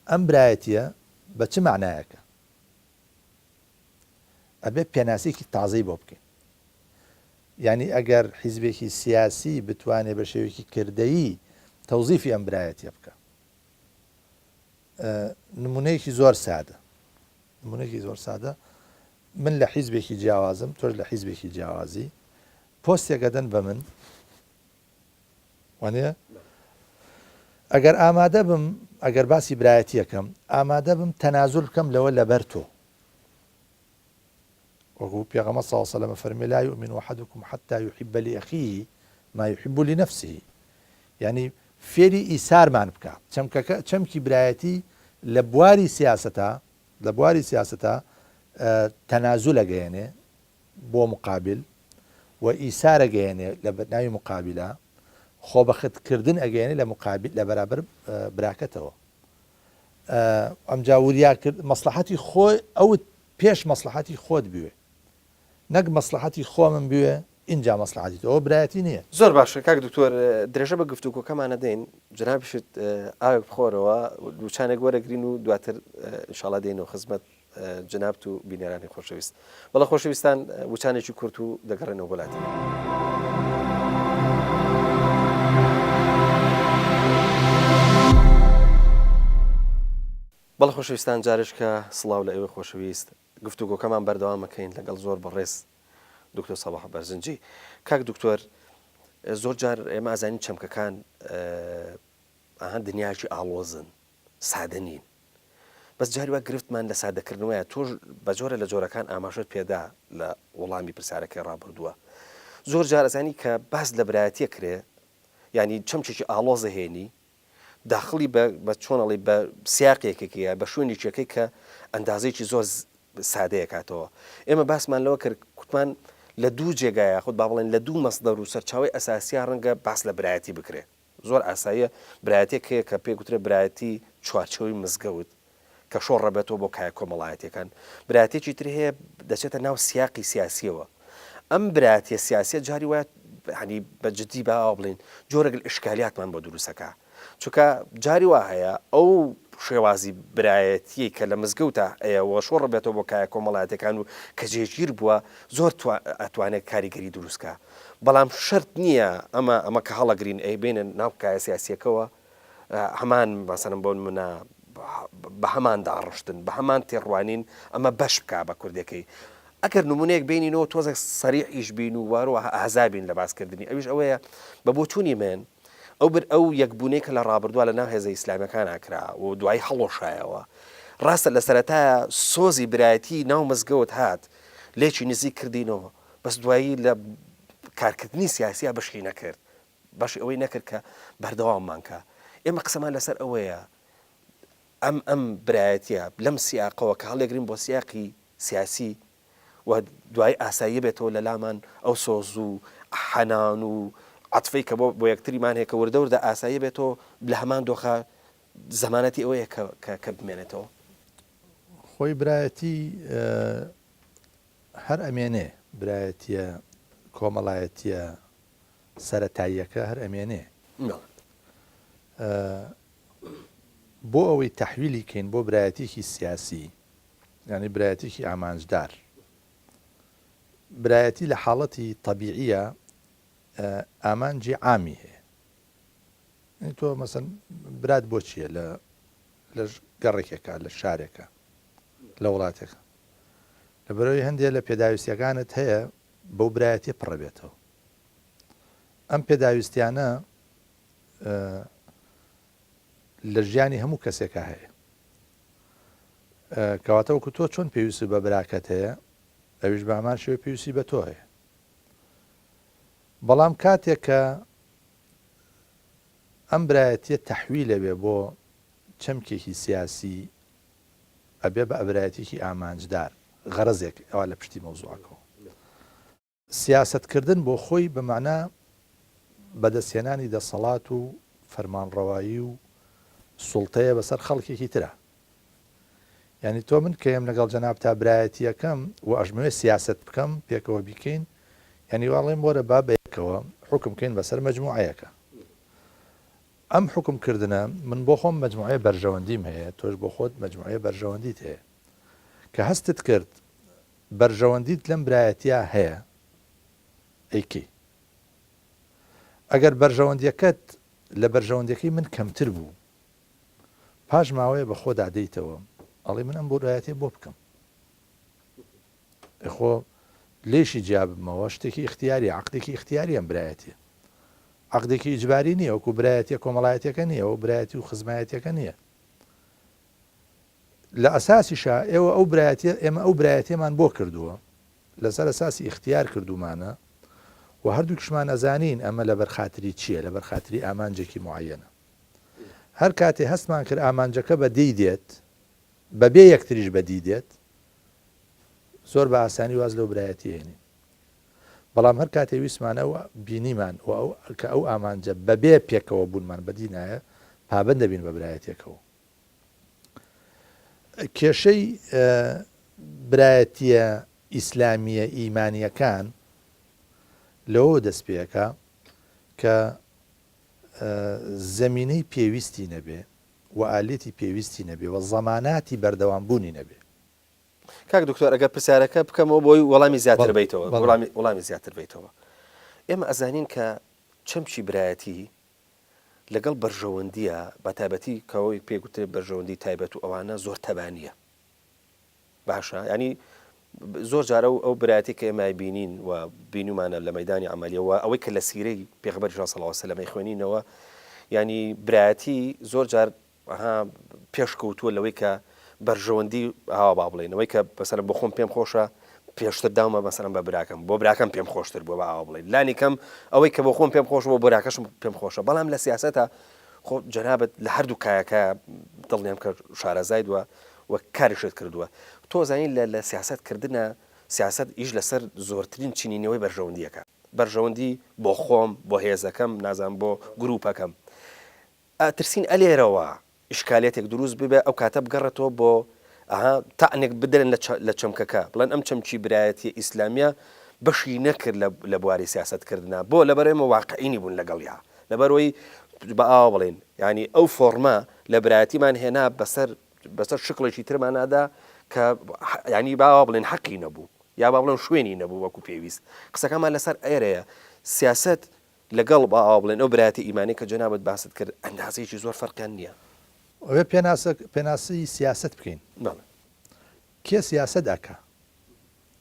ئەم برایەتیە بە چ معنایەکە؟ ئەبێ پێناسێکی تازەی بۆ بکەین. یعنی ئەگەر حیزبێکی سیاسی بتوانێت بە شێوەیەکی کردەیی تەوزیفی ئەم برایەتیە بکە، نمونەیەکی زۆر سادە، من لە حیزبێکی جیاوازم، تۆش لە حیزبێکی جیاوازی، پۆستێکە دەن بە من، وانەیە ئەگەر ئامادە بم، ئەگەر باسی برایەتی یەکەم ئامادە بم تەنازول بکەم لەوە لەبەر تۆ، وەکو پێغەمبەر صلی الله علیه و سلم فەرمێ لا یؤمن أحدكم حتى يحب لأخيه ما يحب لنفسه. یعنی فێری ئیسارمان بکە. چەمکی برایەتی لە بواری سیاسەتە تەنازول ئەگەیەنێ بۆ مقابل و ئیسار ئەگەیەنێ لە ناوی مقابلە، خۆبەختکردن ئەگەیەنێ لە مقابل لە بەرابەر براکەتەوە. ئەمجا وریا کرد مەسلحەتی خۆی ئەوت پێش مەسلحەتی خۆت بوێ، نەک مەسلحەتی خۆ من بوێ اینجا مەسلحەتی تۆ، ئەوە برایەتی نییە. زۆر باشە کاک دکتۆر، درێژە بە گفتوگۆکەمانە دێن، جنابیشت ئاوێک بخۆرەوە دووچانێک وەرەگرین و دواتر ئینشاڵڵا دێنەوە خزمەت جنابت و بینەرانی خۆشەویست. بەڵە خۆشەویستان، وچانێکی کورت و دەگەڕێنەوە بەلاتی. بەڵە خۆشەویستان، جارش کە سڵاو لە ئێوە خۆشەویست، گفتوگۆکەمان بەردەوام مەکەین لەگەڵ زۆر بەڕێز دکتۆر سەباح بەرزنجی. کاک دکتۆر، زۆر جار ئێمە ئازانین چەمکەکان دنیاکی ئاڵۆزن، سادە نین، بەس جاری وا گرفتمان لە سادەکردنەوەیە. تۆش بە جۆرە لە جۆرەکان ئاماژەت پێدا لە وەڵامی پرسیارەکەی ڕابردووە. زۆر جار ئەزانی کە باس لە برایەتیە کرێ، ینی چەمچێکی ئاڵۆزە هێنی داخلی بە چۆنەڵی بە سیاقێکێکیە، بە شوێنێکێکی کە ئەندازەیەکی زۆر سادەیە کاتەوە. ئێمە باسمان لەوە کرد کوتمان لە دوو جێگایە خۆت با بڵێن لە دوو مەسدەر و سەرچاوی ئەساسیە ڕەنگە باس لە برایەتی بکرێ. زۆر ئاساییە برایەتێک هەیە کە پێ گوترێ برایەتی چوارچەوەی مزگەوت کە شۆڕ ڕەبێتەوە بۆ کایە کۆمەڵایەتیەکان. برایەتێکی تر هەیە دەچێتە ناو سیاقی سیاسیەوە. ئەم برایەتیە سیاسیە جاری وایە هەنی بەجددی با بڵین جۆرەگەل ئشکالیاتمان بۆ دروستەکە، چونکە جاری وا هەیە ئەو شێوازی برایەتی کە لە مزگەوتە ئەوە شۆڕ ڕەبێتەوە بۆ کایە کۆمەڵایەتەکان و کە جێگیر بووە زۆر ئەتوانێت کاریگەری دروستکە. بەڵام شەرت نییە ئەمە کە هەڵەگرین ئەیبێنن ناو کایە سیاسیەکەوە هەمان مەسەڵەن بۆ نمونە بە هەمان داڕشتن، بە هەمان تێڕوانین ئەمە بەش بکا بە کوردەکەی. ئەگەر نمونەیەک بینینەوە تۆزە سەریعیش بین و واروە ئازابین لە باسکردنی ئەویش ئەوەیە بە بۆچوونی من ئەو یەکبوونەی کە لە ڕابردووە لە ناو هێزە ئیسلامیەکان ئاکرا و دوای هەڵۆشایەوە ڕاستە لە سەرەتایە سۆزی برایەتی ناو مزگەوت هات لێکی نزیک کردینەوە، بەس دوایی لە کارکردنی سیاسیە بەشی نەکرد، بەشی ئەوەی نەکرد کە بەردەواممانکە. ئێمە قسەمان لەسەر ئەوەیە ئەم برایەتیە لەم سیاقەوە کە هەڵێگرین بۆ سیاقی سیاسی و دوای ئاسایی بێتەوە لە لامان ئەو سۆز و حەنان و عەتفەی کە بۆ یەکتریمان هەیە کە وردە وردە ئاسایی بێتەوە لە هەمان دۆخە زەمانەتی ئەوەیە کە بمێنێتەوە. خۆی برایەتی هەر ئەمێنێ، برایەتیە کۆمەڵایەتیە سەرەتاییەکە هەر ئەمێنێ بۆ ئەوەی تەحویلی کەین بۆ برایەتێکی سیاسی، یعنی برایەتێکی ئامانجدار. برایەتی لە حاڵەتی طەبیعیە ئامانجی عامی هەیە. تۆ مەسەن برات بۆ چییە لە گەڕێکێکە لە شارێکە لە وڵاتێکە لە بەرەوەی هەندێک لە پێداویستیەکانت هەیە بەو برایەتی پڕەبێتەوە. ئەم پێداویستیانە لە ژیانی هەموو کەسێکە هەیە، کەواتە وەکو تۆ چۆن پێویستی بە براکەت هەیە ئەویش بە هەمان شێوە پێویستی بە تۆ هەیە. بەڵام کاتێک کە ئەم برایەتیە تەحویلە بێ بۆ چەمکێکی سیاسی ئەبێ بە ئەبرایەتێکی ئامانجدار غەرەزێک ئەوە لە پشتی مەوزوعەکەەوە. سیاسەتکردن بۆ خۆی بەمانە بەدەستێنانی دەسەڵات و فەرمانڕەوایی و سوڵتەیە بەسەر خەڵکێکی ترە. یعنی تۆ من کەم لەگەڵ جەناب تا برایەتیەکەم و ئەژمێ سیاست بکەم پێکەوە بیکەین، یعنی واڵێم وەرە با بەیەکەوە حکم بکەین بەسەر مەجموعەیەکە. ئەم حکمکردنە من بۆ خۆم مەجموعەیە بەرژەوەندیم هەیە، تۆش بۆ خۆت مەجموعەیە بەرژەوەندیت هەیە کە هەستت کرد بەرژەوەندیت لەم برایەتیا هەیە ئەیکی. ئەگەر بەرژەوەندیەکەت لە بەرژەوەندەکەی من کەمتر بوو، پاش ماوەیە بە خۆ دادەیتەوە ئەڵێ من ئەم بۆ برایەتێ بۆ بکەم، خۆ لێشی جیابمەوە شتێکی اختیاری عقدێکی اختیاری ئەم برایەتە، عقدێکی ئیجباری نییە، وەکو برایەتە کۆمەڵایەتەکە نییە و برایەتی و خزمایەتەکە نییە. لە ئەساسیشا ئێمە ئەو برایەتێمان بۆ کردووە لەسەر ئەساسی اختیار کردومانە و هەردووکشمان ئەزانین ئەمە لە بەرخاتری چییە، لە بەرخاتری ئامانجێکی معەنە. هەر کاتێ هەستمان کرد ئامانجەکە بەدی دێت بەبێ یەکتریش بەدی دێت، زۆر بە ئاسانی واز لەو برایەتی هێنین. بەڵام هەر کاتێ ویسمانەوە بینیمان کە ئەو ئامانجە بەبێ پێکەوە بوونمان بەدی نایە، پابند دەبین بە برایەتێکەوە. کێشەی برایەتیە ئیسلامیە ئیمانیەکان لەوە دەست پێەکە کە زەمینەی پێویستی نەبێ و ئالێتی پێویستی نەبێ و زەماناتی بەردەوامبوونی نەبێ. کاک دکتۆر ئەگەر پرسیارەکە بکەمەوە بۆی وەڵامی زیاتر بیتەوە، وەڵامی زیاتر بیتەوە. ئێمە ئەزانین کە چەمچی برایەتی لەگەڵ بەرژەوەندیە بە تایبەتی کەەوەی پێگوترێت بەرژەوەندی تایبەت و ئەوانە زۆر تەبانیە. باشە، ینی زۆر جارە ئەو برایەتی کە ئێمە بینین و بینومانە لە مەیدانی عەمەلیەوە ئەوەی کە لە سیرەی پێغەمبەری صلی الله علیه و سلم خوێنینەوە، ینی برایەتی زۆر جار پێشکەوتووە لەوەی کە بەرژەوەندی هاوا با بڵێنەوەی کە بەسەرم بۆ خۆم پێم خۆشە پێشتر داومە مەسەرم بە براکەم بۆ براکەم پێم خۆشتر بۆ بە ئاوا بڵێن، لانی کەم ئەوەی کە بۆ خۆم پێم خۆش بۆ براکەشم پێم خۆشە. بەڵام لە سیاسەتە خۆ جەنابەت لە هەردوو کایەکە دڵنیام کە شارەزای دووە و کاریشت کردووە. تۆ زانین لە سیاسەتکردنە سیاست ئیش لەسەر زۆرترین چینینەوەی بەرژەوەندیەکە، بەرژەوەندی بۆ خۆم بۆ هێزەکەم نازان بۆ گروپەکەم. ترسین ئەلێرەوە ئیشکالێتێک دروست ببێ ئەو کاتە بگەڕێتەوە بۆ تەعنێک بدرن لە چەمکەکە بڵێن ئەم چەمچی برایەتی ئیسلامیە بەشی نەکرد لە بواری سیاسەتکردنە بۆ لەبەرێمە واقعینی بوون لەگەڵیا، لەبەرەوەی بە ئاوا بڵێن ینی ئەو فۆرمە لە برایەتیمان هێنا بەسەر شکڵێکی ترمانادا کە ینی باوا بڵێن حەقی نەبوو یا با بڵێن شوێنی نەبوو وەکو پێویست. قسەکەمان لەسەر ئێرەیە سیاست لەگەڵ با ئاوا بڵێن ئەو برایەتی ئیمانی کە جەنابەت باست کرد ئەندازەیەکی زۆر فەرقیان نییە. ئەوێ پێناسی سیاست بکەین. کێ سیاست دەکا؟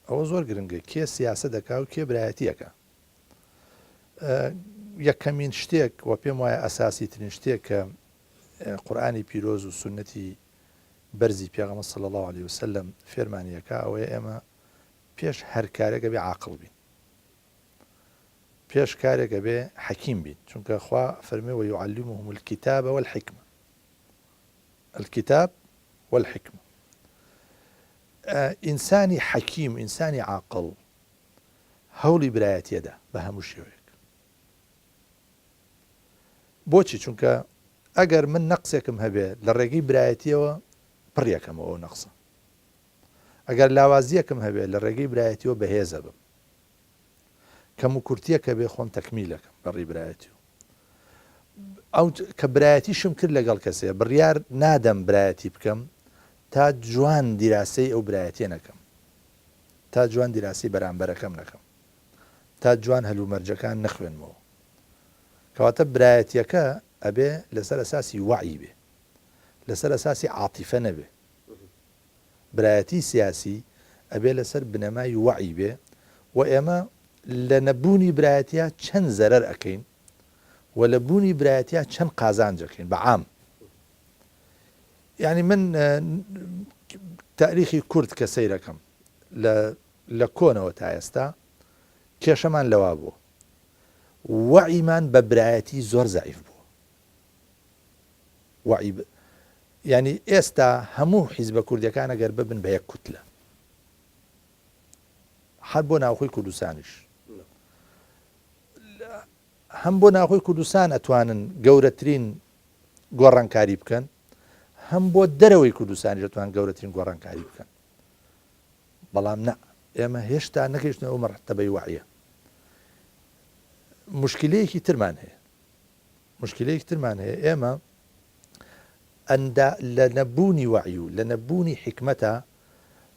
ئەوە زۆر گرنگە، کێ سیاست دەکا و کێ برایەتیەکە. یەکەمین شتێک و پێم وایە ئەساسی ترین شتێک کە قورئانی پیرۆز و سنەتی بەرزی پێغەمبەر صلی الله علیه وسلم فێرمانیەکە ئەوەیە ئێمە پێش هەر کارێکە بێ عاقڵ بین، پێش کارێکە بێ حەکیم بین، چونکە خوا فەرمێ ويعلمهم الكتاب والحکمة، الكتاب والحکمة. ئینسانی حەکیم، ئینسانی عاقڵ هەوڵی برایەتیەدا بە هەموو شێوەیەک. بۆچی؟ چونکە ئەگەر من نەقسێکم هەبێ لە ڕێگەی برایەتیەوە پڕیەکەمەوە ئەو نەقسە، ئەگەر لاوازیەکم هەبێ لە ڕێگەی برایەتیەوە بەهێزە بم، کەم و کورتیەکە بێ خۆم تەکمیلەکەم بەڕێی برایەتی و ئەو کە برایەتیشم کرد لەگەڵ کەسێ بڕیار نادەم برایەتی بکەم تا جوان دیراسەی ئەو برایەتێ نەکەم، تا جوان دیراسی بەرامبەرەکەم نەکەم، تا جوان هەلومەرجەکان نەخوێنمەوە. کەواتە برایەتیەکە ئەبێ لەسەر ئەساسی وعی بێ، لەسەر ئەساسی عاتیفە نەبێ. برایەتی سیاسی ئەبێ لەسەر بنەمای وعی بێ و ئێمە لە نەبوونی برایەتیە چەند زەرەر ئەەکەین و لە بوونی برایەتیە چەند قازانجەکەین بەعام. یعنی من تاریخی کورد کە سەیرەکەم لە کۆنەوە تا ئێستا کێشەمان لەوا بوو، وعیمان بە برایەتی زۆر زەعیف بوو. ینی ئێستا هەموو حیزبە کوردیەکان ئەگەر ببن بە یەک کوتلە هەر بۆ ناوخۆی کوردستانیش هەم بۆ ناوخۆی کوردستان ئەتوانن گەورەترین گۆڕانکاری بکەن هەم بۆ دەرەوەی کوردستانی دەتوان گەورەترین گۆڕانکاری بکەن بەڵام نە ئێمە هێشتا نەگەیشتنەوە مەرتەبەی وعیە مشکلەیەکی ترمان هەیە ئێمە لە نەبوونی وعی و لە نەبوونی حکمەتە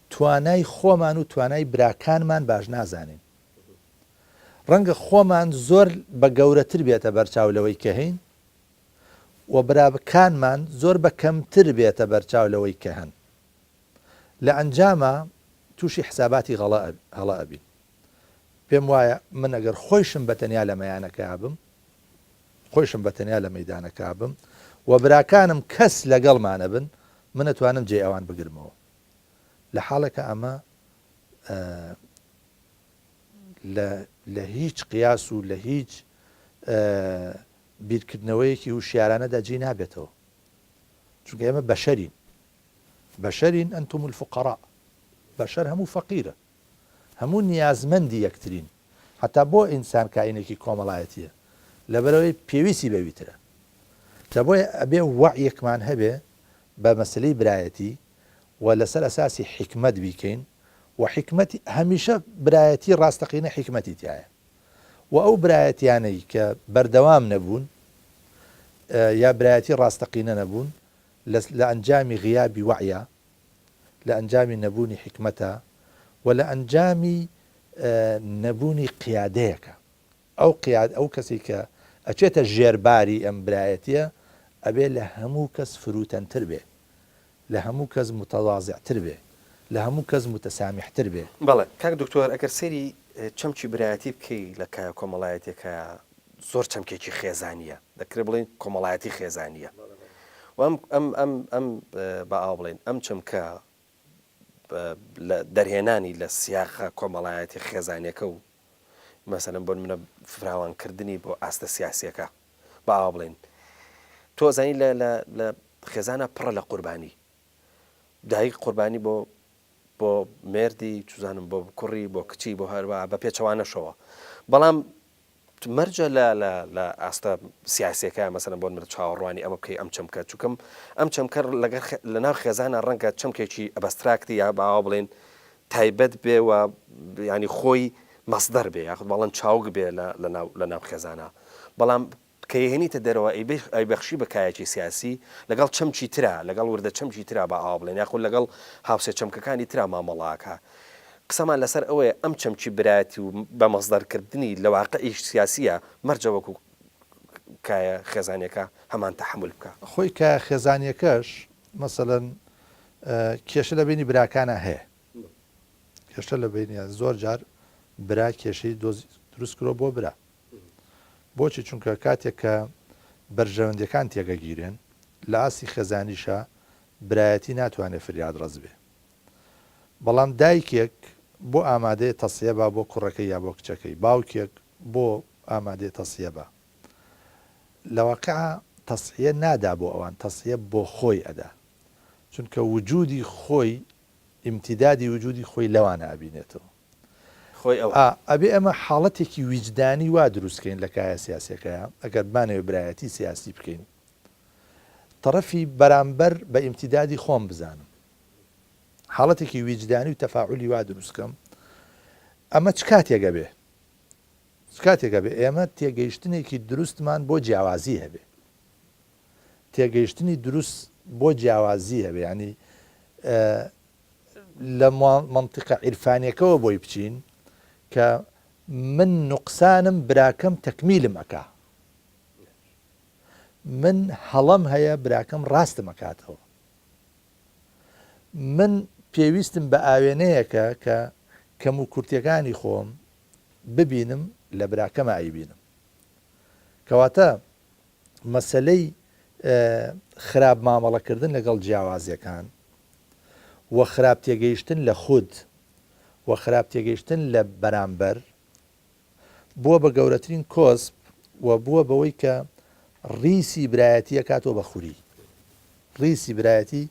توانای خۆمان و توانای براکانمان باش نازانین ڕەنگە خۆمان زۆر بە گەورەتر بێتە بەرچاو لەوەی کە هەین و برابکانمان زۆر بە کەمتر بێتە بەرچاو لەوەی کە هەن لە ئەنجامە تووشی حساباتی هەڵە ئەبین پێم وایە من ئەگەر خۆیشم بەتەنیا لە مەیانەکە بم خۆیشم بەتەنیا لە مەیدانەکە بم و براکانم کەس لەگەڵمانە بن من ئەتوانم جێ ئەوان بگرمەوە لە حاڵەکە ئەمە لە هیچ قیاس و لە هیچ بیرکردنەوەیەکی وشیارانەدا جێ نابێتەوە چونکە ئێمە بەشەرین ئەنتم الفقراء بەشەر هەموو فەقیرە هەموو نیازمەندی یەکترین حتا بۆ ئینسان کائینێکی کۆمەڵایەتیە لەبەرەوەی پێویستی بەویترە جا بۆیە ئەبێ وەعیەکمان هەبێ بە مەسلەی برایەتی و لەسەر ئەساسی حکمت بیکەین و حکمەتی هەمیشە برایەتی ڕاستەقینە حکمەتی تایە و ئەو برایەتیانەی کە بەردەوام نەبوون یا برایەتی ڕاستەقینە نەبوون لە ئەنجامی غیابی وعیە لە ئەنجامی نەبوونی حکمەتە و لە ئەنجامی نەبوونی قیادەیەکە ئەو کەسی کە ئەچێتە ژێرباری ئەم برایەتیە ئەبێ لە هەموو کەس فروتەنتر بێ لە هەموو کەس متەواضعتر بێ لە هەموو کەس متەسامیحتر بێ بەڵێ کاک دکتۆر ئەگەر سەیری چەمکی برایەتی بکەی لە کایە کۆمەڵایەتێکە زۆر چەمکێکی خێزانیە دەکرێت بڵێن کۆمەڵایەتی خێزانیە و ئەم بە ئاو بڵێن ئەم چەمکە دەرهێنانی لە سیاخە کۆمەڵایەتی خێزانیەکە و مەسەلەن بۆ منە فراوانکردنی بۆ ئاستە سیاسیەکە بە ئاو بڵێن تۆزانی لە خێزانە پڕە لە قوربانی دایک قوربانی بۆ مێردی چزانم بۆ کوڕی بۆ کچی بۆ هەروە بە پێچەوانەشەوە بەڵام مەرجە لە ئاستە سیاسیەکە مەسەلەن بۆ مرد چاوەڕوانی ئەمە بکەی ئەم چەمکە چووکەم ئەم چەمکە لە ناو خێزانە ڕەنگە چەمکێکی ئەبەستراکتی یا باوا بڵێن تایبەت بێ و ینی خۆی مەصدەر بێ یاخود بەڵەن چاوگ بێ لە ناو خێزانە بەڵام کە هێنیتە دەرەوە ئەی بەخشی بەکایەکی سیاسی لەگەڵ چەمچی ترا لەگەڵ وردە چەمچی ترا بە ئاوا بڵێن یاخود لەگەڵ هاوسێ چەمکەکانی ترا مامەڵاکە قسەمان لەسەر ئەوەیە ئەم چەمچی برایەتی و بە مەصدەرکردنی لە واقعیش سیاسیە مەرجە وەکو کایە خێزانیەکە هەمان تەحمل بکە خۆی کە خێزانیەکەش مەسەلەن کێشە لە بینی براکانە هەیە کێشە لە بینی زۆر جار برا کێشەی دروست کرۆ بۆ برا بۆچی چونکە کاتێک کە بەرژەوەندەکان تێگەگیرێن لە ئاسی خێزانیشە برایەتی ناتوانێت فریاد ڕز بێ بەڵام دایکێک بۆ ئامادەیە تەسیە بە بۆ کوڕەکەی یا بۆ کچەکەی باوکێک بۆ ئامادەیە تەسیە بە لەواقع تەسیە نادا بۆ ئەوان تەسیە بۆ خۆی ئەدا چونکە وجودی خۆی ئیمتیدادی وجودی خۆی لەوانە ئەبینێتەوە ئەبێ ئەمە حاڵەتێکی ویجدانی وا دروستکەین لە کایە سیاسەکەیە ئەگەر بانەوێ برایەتی سیاسی بکەین تەرەفی بەرامبەر بە ئیمتیدادی خۆم بزانم حاڵەتێکی ویجدانی و تەفاعولی وا دروستکەم ئەمە چ کاتێکە بێ ئێمە تێگەیشتنێکی دروستمان بۆ جیاوازی هەبێ تێگەیشتنی دروست بۆ جیاوازی هەبێ ینی لە منطقە عیرفانیەکەوە بۆی بچین کە من نوقسانم براکەم تەکمیلم ئەکا من هەڵەم هەیە براکەم ڕاستم ئەکاتەوە من پێویستم بە ئاوێنەیەکە کە کەم و کورتەکانی خۆم ببینم لە براکەمە ئایبینم کەواتە مەسلەی خراپ مامەڵەکردن لەگەڵ جیاوازیەکان و خراپ تێگەیشتن لە خود و خراپ تێگەیشتن لە بەرامبەر بووە بە گەورەترین کۆسب و بووە بەوەی کە ڕیسی برایەتیە کاتۆ بە خوری ڕیسی برایەتی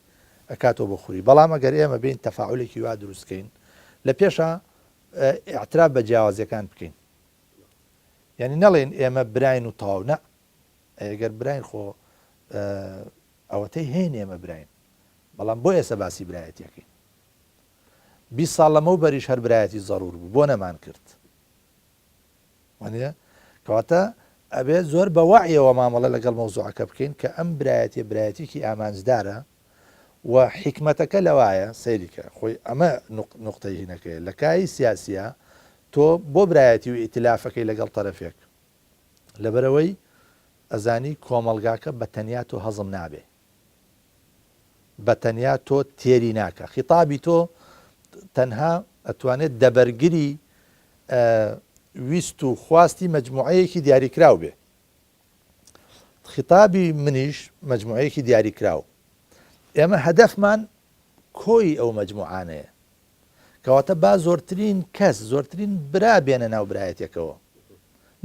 ئەکاتەوە بۆ خوری بەڵام ئەگەر ئێمە بین تەفاعولێکی وا دروستکەین لە پێشە ئاعتراف بە جیاوازیەکان بکەین یعنی نەڵێن ئێمە براین و تەواو نە ئەگەر براین خۆ ئەوەتەی هێن ئێمە براین بەڵام بۆ ئێستا باسی برایەتیەکەین 20 ساڵ لەمە و بەریش هەر برایەتی زەڕور بوو بۆ نەمان کرد وانە کەواتە ئەبێ زۆر بە وەعیەوە مامەڵە لەگەڵ مەوزوعەکە بکەین کە ئەم برایەتێکی ئامانجدارە و حکمەتەکە لەوایە سەیریکە خۆی ئەمە نقطەی هینەکەی لە کاری سیاسیە تۆ بۆ برایەتی و ئیتلافەکەی لەگەڵ تەرەفێک لەبەرەوەی ئەزانی کۆمەلگاکە بە تەنیا تۆ هەزم نابێ بە تەنیا تۆ تێری ناکە خیتابی تۆ تەنها ئەتوانێت دەبەرگری ویست و خواستی مەجموعەیەکی دیاریکراو بێ خیتابی منیش مەجموعەیەکی دیاریکراو ئێمە هەدەفمان کۆی ئەو مەجموعانەیە کەواتە با زۆرترین کەس زۆرترین برا بێنە ناو برایەتێکەوە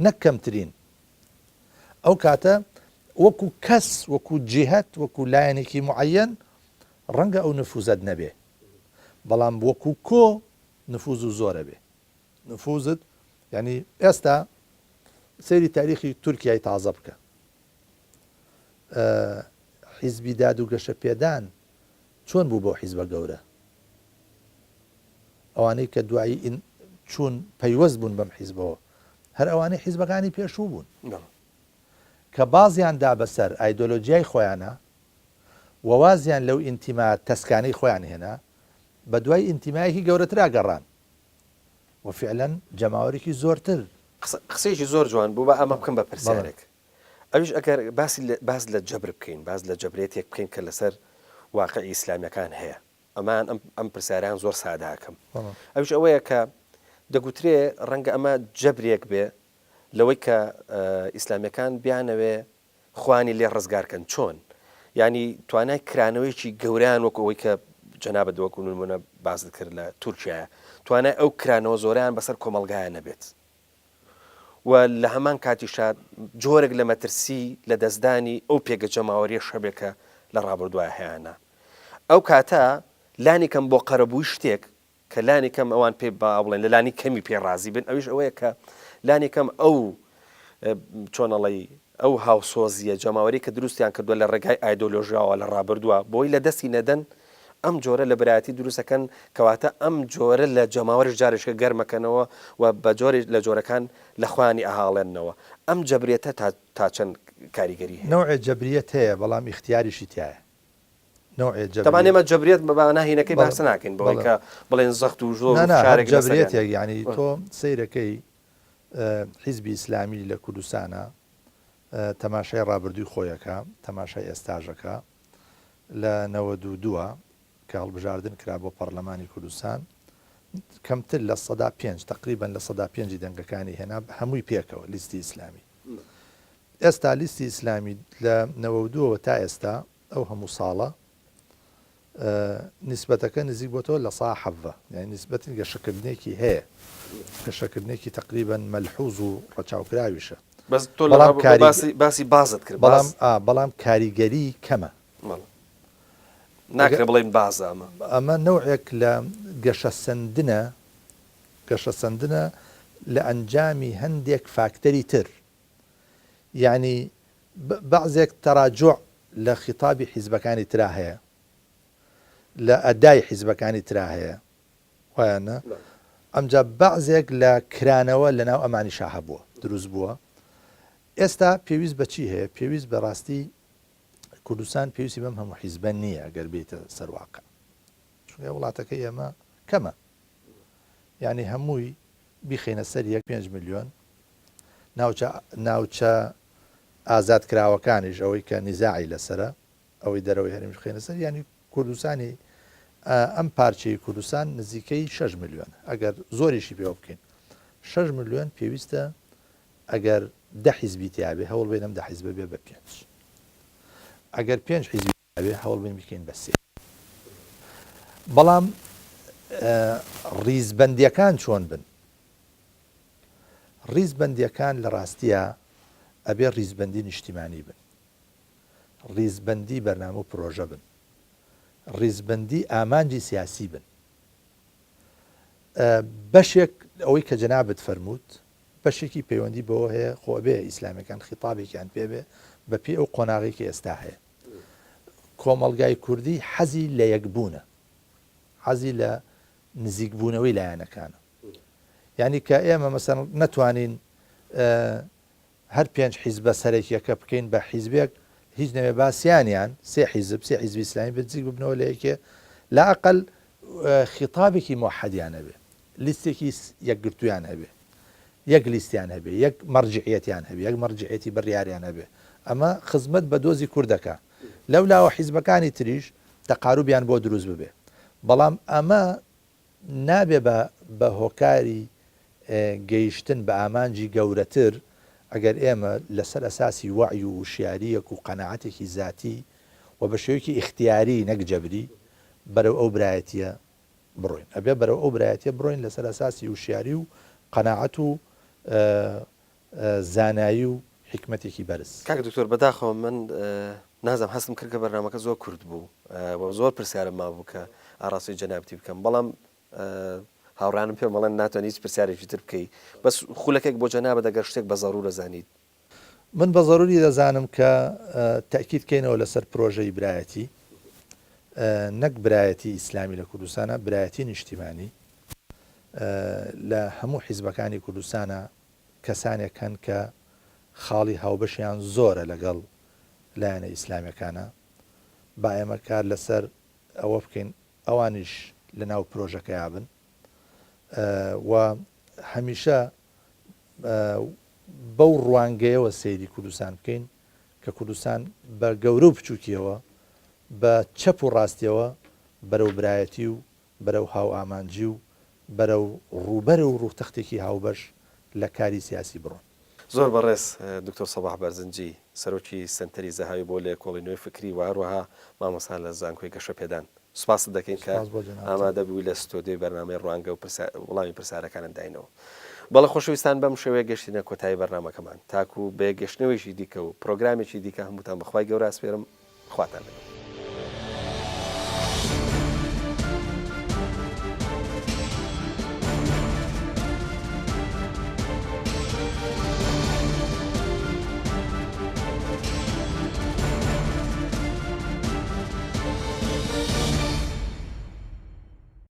نەک کەمترین ئەو کاتە وەکو کەس وەکو جیهەت وەکو لایەنێکی معەیەن ڕەنگە ئەو نفوزت نەبێ بەڵام وەکو کۆ نفوز و زۆرە بێ نفوزت ینی ئێستا سەیری تاریخی تورکیای تازە بکە حیزبی داد و گەشە پێدان چۆن بوو بۆ حیزبە گەورە ئەوانەی کە دوایی چوون پەیوەست بوون بەم حیزبەوە هەر ئەوانەی حیزبەکانی پێشوو بوون کە بازیاندا بەسەر ئایدۆلۆجیای خۆیانە وەوازیان لەو ئینتیما تەسکانەی خۆیان هێنا بە دوای ئینتیمایەکی گەورەترا گەڕان وفعلەن جەماوەرێکی زۆرتر قسەیەکی زۆر جوان بوو بە ئەمە بکەم بە پرسیارێک ئەویش ئەگەر باس لە جەبر بکەین باز لە جەبرێتێک بکەین کە لەسەر واقعی ئیسلامیەکان هەیە ئەمان ئەم پرسیاریان زۆر ساداکەم ئەوش ئەوەیە کە دەگوترێ ڕەنگە ئەمە جەبرێک بێ لەوەی کە ئیسلامیەکان بیانەوێ خوانی لێ ڕزگارکەن چۆن ینی توانای کرانەوەیکی گەوریان وەکو ئەوەی کە جەنابەت وەکو نمونە باز کرد لە تورکیایە توانای ئەو کرانەوە زۆریان بەسەر کۆمەلگایە نەبێت و لە هەمان کاتیشا جۆرێک لە مەترسی لە دەستدانی ئەو پێگە جەماوەریە شەبێکە لە ڕابردوای هەیەە ئەو کاتە لانی کەم بۆ قەرەبووی شتێک کە لانی کەم ئەوان پێ با بڵێن لە لانی کەمی پێڕازی بن ئەویش ئەوەیە کە لانی کەم ئەو چۆنەڵی ئەو هاوسۆزیە جەماوەری کە دروستیان کردووە لە ڕێگای ئایدۆلۆژیاوە لە ڕابردووە بۆی لە دەستی نەدەن ئەم جۆرە لە برایەتی دروستەکەن کەواتە ئەم جۆرە لە جەماوەرش جارێکە گەرمەکەنەوە و بە جۆری لە جۆرەکان لە خوانی ئاهاڵێنەوە ئەم جەبرێتە تا چەند کاریگەری هەیە نوع جەبریەت هەیە بەڵام اختیاریشی تایە تەمان ئێمە جەبرێت بە ناهینەکەی باس ناکەین بۆی کە بڵێن زەخت و زۆر شارێک جەبرێتێک ینی تۆ سەیرەکەی حیزبی ئیسلامی لە کوردستانە تەماشای ڕابردووی خۆیەکە تەماشای ئێستاژەکە لە 92 کە هەڵبژاردن کرا بۆ پەرلەمانی کوردستان کەمتر لە 105 تقریبان لە 105 دەنگەکانی هێنا هەمووی پێکەوە لیستی ئیسلامی ئێستا لیستی ئیسلامی لە 92 تا ئێستا ئەو هەموو ساڵە نسبەتەکە نزیک بۆ تۆ لە 170 یعنی نسبەتی گەشەکردنێکی هەیە گەشەکردنێکی تقریبان مەلحوظ و ڕەچاوکراویشە بەس تۆ باسی بازت کرد بەڵام کاریگەری کەمە ناکرێ بڵێن بازە ئەمە نەوعێک لە گەشە سندنە لە ئەنجامی هەندێک فاکتەری تر یعنی بەعزێک تەراجوع لە خیتابی حیزبەکانی ترا هەیە لە ئەدای حیزبەکانی ترا هەیە وایانە ئەمجا بەعزێک لە کرانەوە لە ناو ئەمانی شاهە بووە دروست بووە ئێستا پێویست بەچی هەیە پێویست بەڕاستی کوردستان پێویستی بەم هەموو حیزبە نییە ئەگەر بێتە سەرواقع چونکە وڵاتەکەی ئێمە کەمە یعنی هەمووی بیخینە سەر 5 میلیۆن ناوچە ئازادکراوەکانیش ئەوەی کە نیزاعی لەسرە ئەوەی دەرەوەی هەرمیش خێنە سەر ینی کوردستانی ئەم پارچەی کوردستان نزیکەی 6 میلیۆن ئەگەر زۆریشی پێوە بکەین 6 میلیۆن پێویستە ئەگەر 10 حیزبی تیاابێ هەوڵ بێنم 10 حیزبە بێ بە 5 ئەگەر 5 حیزبی بێ هەوڵ بین بکەین بە 3 بەڵام ڕیزبەندیەکان چۆن بن ڕیزبەندیەکان لە ڕاستیە ئەبێ ڕیزبەندی نیشتیمانی بن ڕیزبەندی بەرنامە و پرۆژە بن، ڕیزبەندی ئامانجی سیاسی بن. بەشێک ئەوەی کە جەنابەت فەرمووت بەشێکی پەیوەندی بەوە هەیە خۆ بێ ئیسلامیەکان خیتابێکیان پێبێ بە پێ ئەو قۆناغێکی ئێستا هەیە. کۆمەڵگای کوردی حەزی لە یەکبوونە، حەزی لە نزیکبوونەوەی لایەنەکانە. یعنی کە ئێمە مەسەن نەتوانین هەر 5 حیزبە سەرێکیەکە بکەین بە حیزبێک هیچ نەوێ باسییانیان سێ حیزبی ئیسلامی بجیک ببنەوە لە یەکێ لا ئەقل خیتابێکی موحەدیان هەبێ، لیستێکی یەکگرتویان هەبێ، یەک لیستیان هەبێ، یەک مەرجعیەتیان هەبێ، یەک مەرجعیەتی بڕیاریان هەبێ. ئەمە خزمەت بە دۆزی کوردەکە. لەولاوە حیزبەکانی تریش تەقاروبیان بۆ دروست ببێ. بەڵام ئەمە نابێ بە هۆکاری گەیشتن بە ئامانجی گەورەتر ئەگەر ئێمە لەسەر ئەساسی وعی و وشیاریەک و قەنەعەتێکی ذاتی و بە شێوەیەکی ئیختیاری نەک جەبری بەرەو ئەو برایەتیە بڕۆین. ئەبێ بەرەو ئەو برایەتیە بڕۆین لەسەر ئەساسی وشیاری و قەنەعەت و زانایی و حکمەتێکی بەرز. کاک دکتۆر بەداخەوە من نازم هەستم کرد کە بەرنامەکە زۆر کورت بوو و زۆر پرسیارم مابوو کە ئاڕاستی جەنابەتی بکەم، بەڵام هاوڕانم پێ مەڵێن ناتوانانی هیچ پرسیارێکی تر بکەی، بەس خولەکێک بۆ جەنابەت ئەگەر شتێک بە زەڕوو دەزانیت. من بە زەڕوری دەزانم کە تاکید کەینەوە لەسەر پرۆژەی برایەتی، نەک برایەتی ئیسلامی لە کوردستانە، برایەتی نیشتیمانی لە هەموو حیزبەکانی کوردستانە کەسانێک هەن کە خاڵی هاوبەشیان زۆرە لەگەڵ لایەنە ئیسلامیەکانە. با ئێمە کار لەسەر ئەوە بکەین ئەوانیش لە ناو پرۆژەکە یابن و هەمیشە بەو ڕوانگەیەوە سەیری کوردستان بکەین کە کوردستان بە گەورە و بچووکیەوە بە چەپ و ڕاستیەوە بەرەو برایەتی و بەرەو هاو ئامانجی و بەرەو ڕووبەر و ڕوختەختێکی هاوبەش لە کاری سیاسی بڕۆن. زۆر بەڕێز دکتۆر سەباح بەرزنجی سەرۆکی سنتەری زەهاوی بۆ لە کۆڵینەوەی فکری و هەروەها مامۆستا لە زانکۆی گەشەپێدان سوپاس دەکەین کە ئامادە بووی لە ستۆدیۆی بەرنامەی ڕوانگە و وەڵامی پرسیارەکانت داینەوە. بەڵە خۆشەویستان بەم شێوەیە گەشتینە کۆتایی بەرنامەکەمان تاکو بێ گەشتنەوەیشی دیکە و پرۆگرامێکی دیکە هەمووتان بەخوای گەورە ئاسپێرم خواتان لەگەڵ.